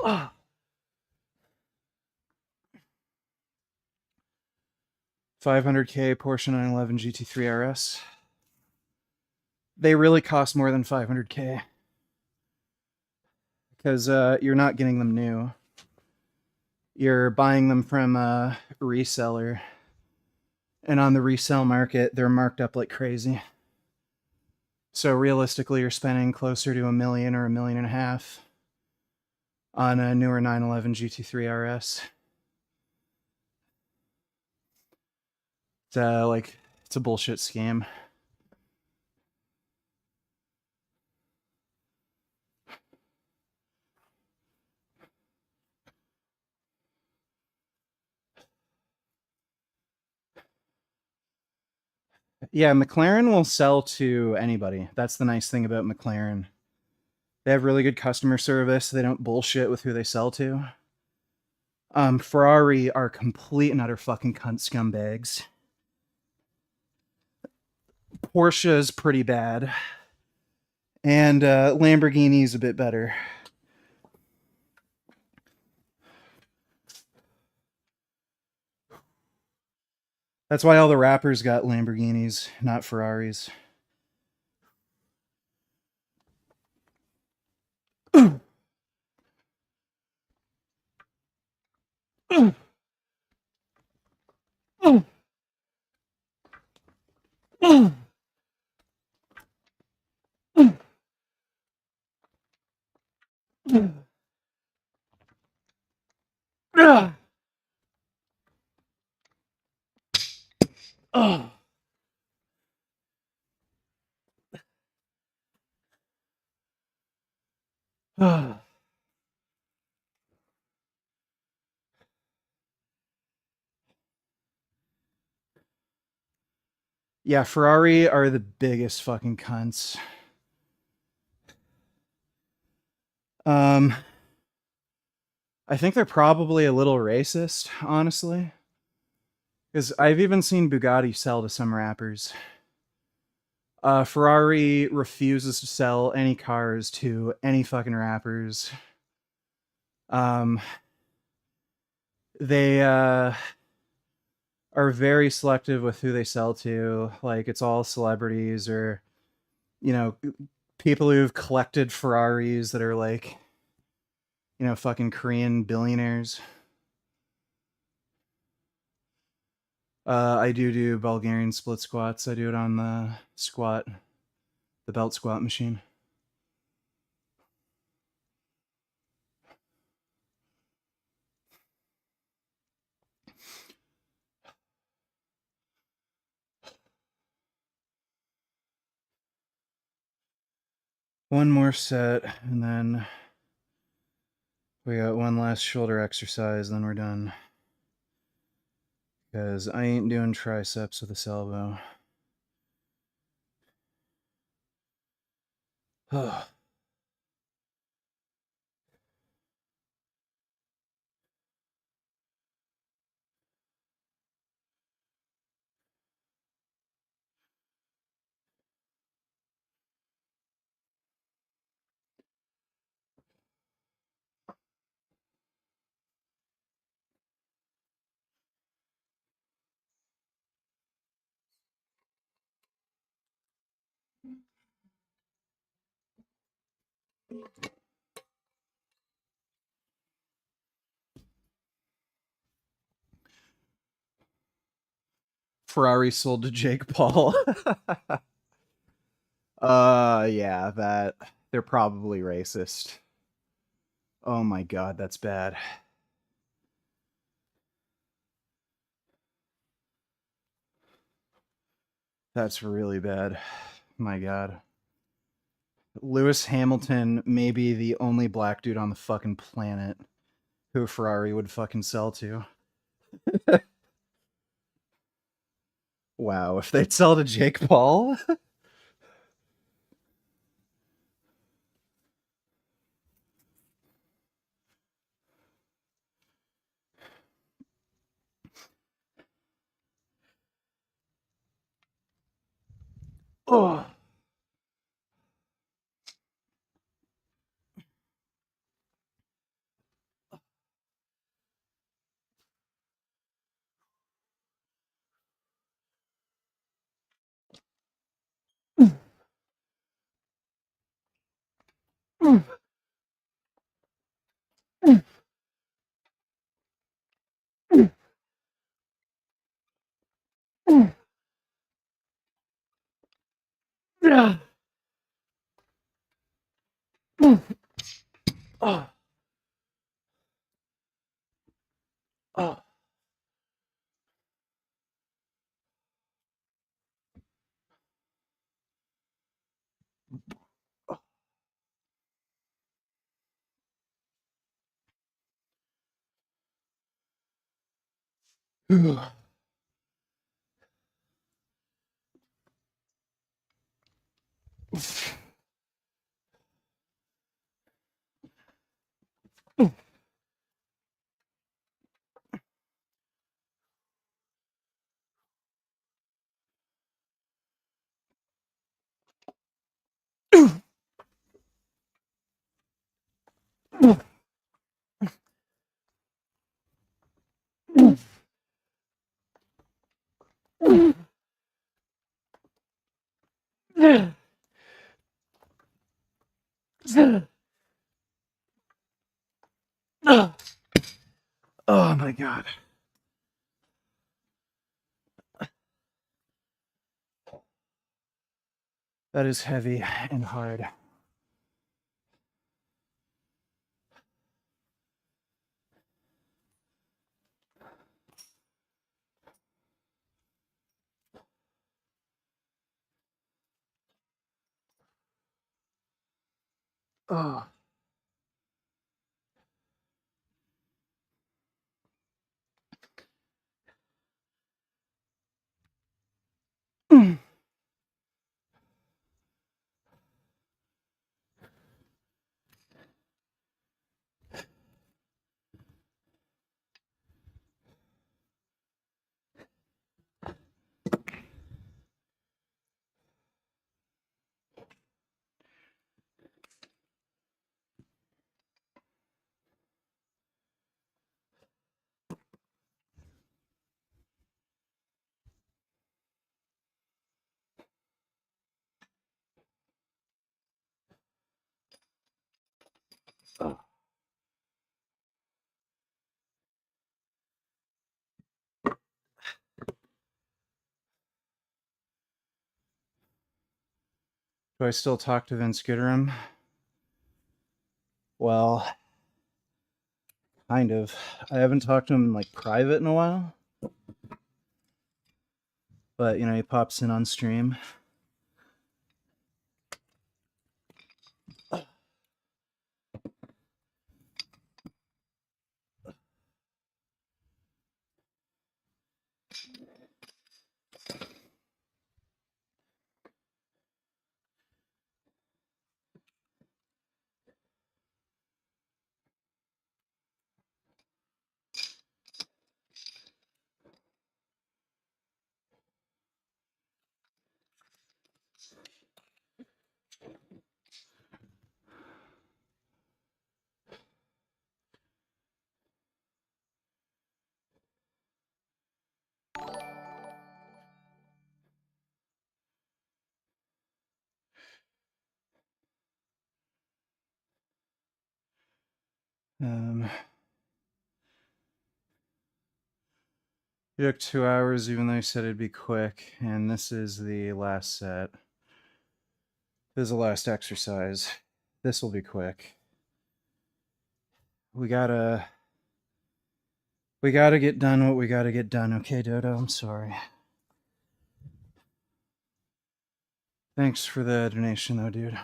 Ah! 500K Porsche 911 GT3 RS. They really cost more than 500K because you're not getting them new. You're buying them from a reseller, and on the resale market, they're marked up like crazy. So realistically, you're spending closer to $1 million or $1.5 million on a newer 911 GT3 RS. It's like, it's a bullshit scam. Yeah, McLaren will sell to anybody. That's the nice thing about McLaren. They have really good customer service. They don't bullshit with who they sell to. Ferrari are complete and utter fucking cunt scumbags. Porsche is pretty bad. And Lamborghini's a bit better. That's why all the rappers got Lamborghinis, not Ferraris. Yeah, Ferrari are the biggest fucking cunts. Um, I think they're probably a little racist, honestly. Because I've even seen Bugatti sell to some rappers. Ferrari refuses to sell any cars to any fucking rappers. Um, they are very selective with who they sell to. Like, it's all celebrities or, you know, people who've collected Ferraris that are like, you know, fucking Korean billionaires. I do Bulgarian split squats. I do it on the belt squat machine. One more set, and then we got one last shoulder exercise, then we're done. Because I ain't doing triceps with this elbow. Ferrari sold to Jake Paul. Yeah, that they're probably racist. Oh my god, that's bad. That's really bad. My god. Lewis Hamilton may be the only black dude on the fucking planet who Ferrari would fucking sell to. Wow, if they'd sell to Jake Paul? Oh. Oh. Oh. Oh my god. That is heavy and hard. Oh. Do I still talk to Vince Gitterim? Well, kind of. I haven't talked to him in, like, private in a while. But, you know, he pops in on stream. It took 2 hours, even though he said it'd be quick, and this is the last set. This is the last exercise. This will be quick. We gotta get done what we gotta get done, okay, Dodo? I'm sorry. Thanks for the donation, though, dude.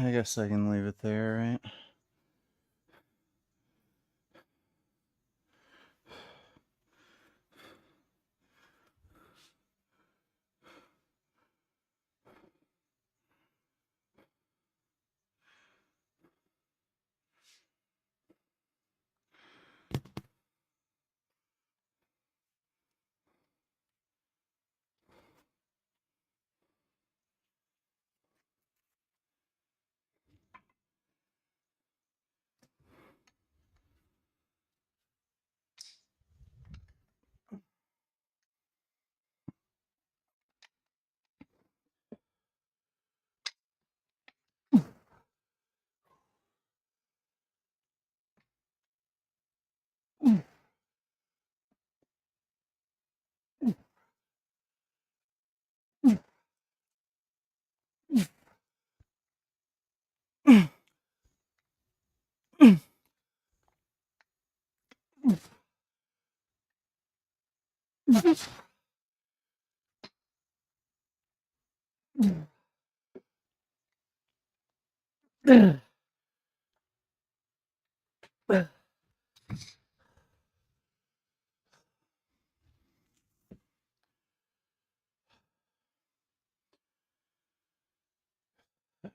I guess I can leave it there, right?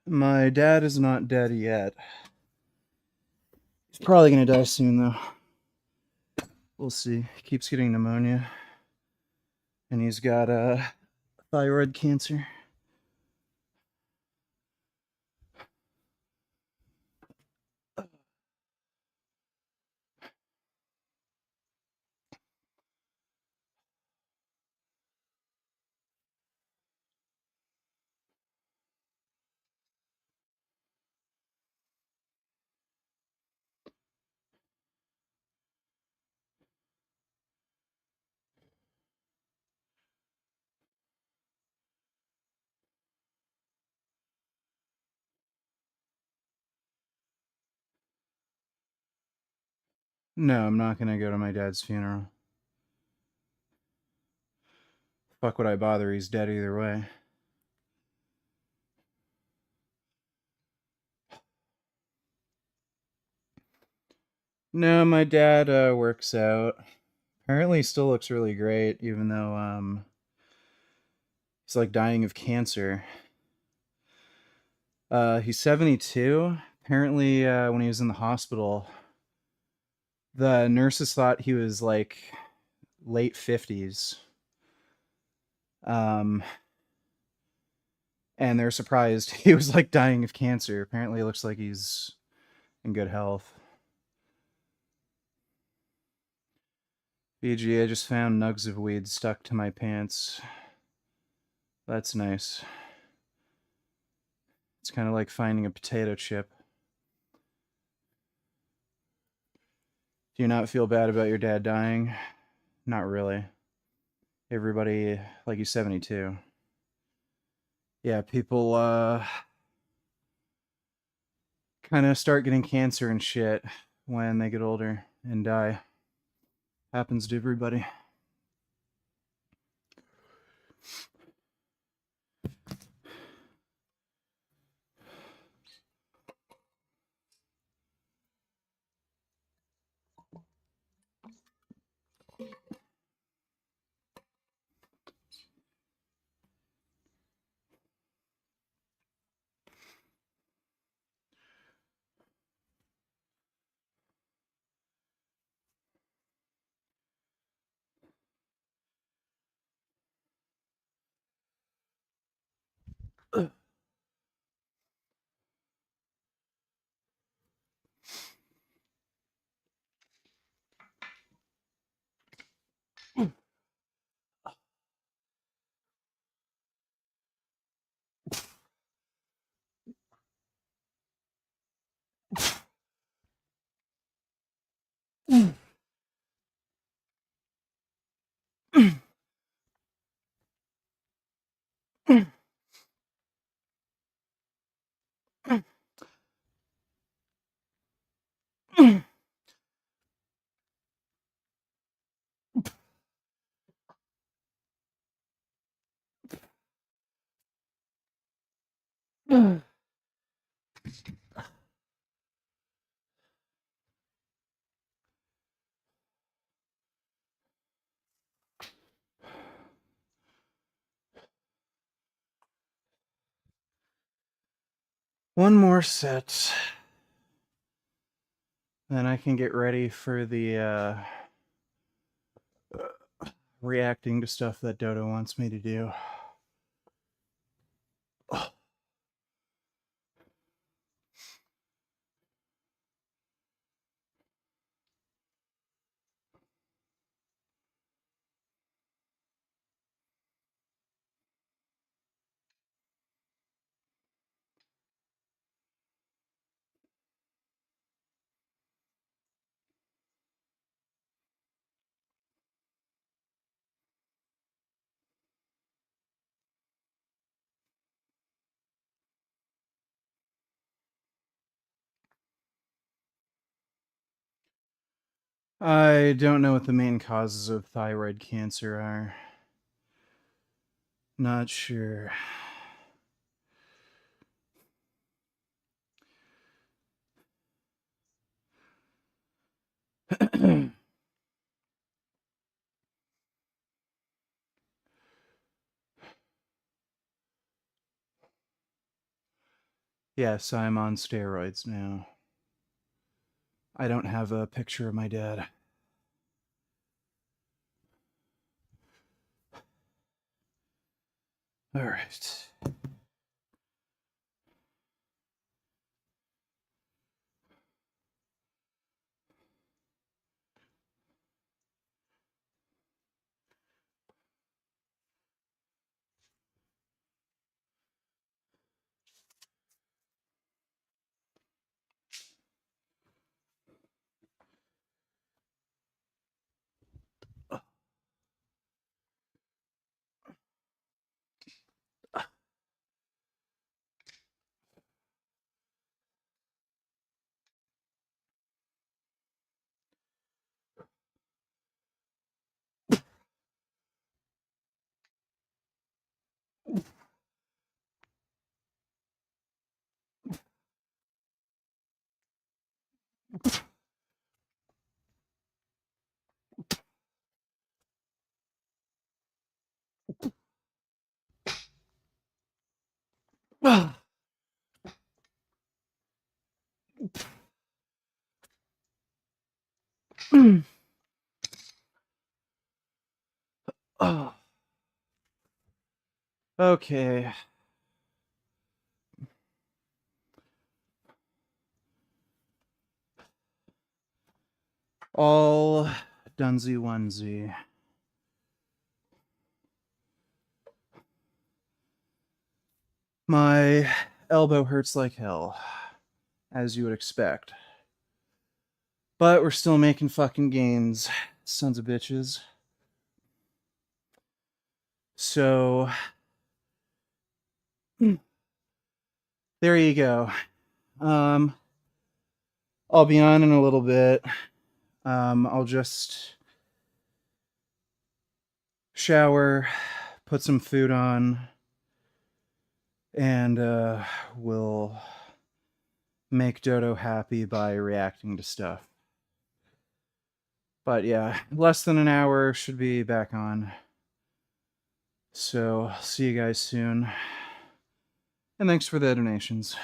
My dad is not dead yet. He's probably gonna die soon, though. We'll see. He keeps getting pneumonia. And he's got thyroid cancer. No, I'm not gonna go to my dad's funeral. Fuck would I bother? He's dead either way. No, my dad works out. Apparently, he still looks really great, even though he's like dying of cancer. He's 72, apparently, when he was in the hospital, the nurses thought he was like late 50s. And they're surprised he was like dying of cancer. Apparently, it looks like he's in good health. BG, I just found nugs of weed stuck to my pants. That's nice. It's kind of like finding a potato chip. Do you not feel bad about your dad dying? Not really. Everybody, like, he's 72. Yeah, people kind of start getting cancer and shit when they get older and die. Happens to everybody. One more set. Then I can get ready for the reacting to stuff that Dodo wants me to do. I don't know what the main causes of thyroid cancer are. Not sure. Yes, I'm on steroids now. I don't have a picture of my dad. All right. Oh. Okay. All dunsy onesie. My elbow hurts like hell, as you would expect. But we're still making fucking gains, sons of bitches. So, there you go. I'll be on in a little bit. I'll just shower, put some food on, and we'll make Dodo happy by reacting to stuff. But yeah, less than an hour should be back on. So, see you guys soon. And thanks for the donations.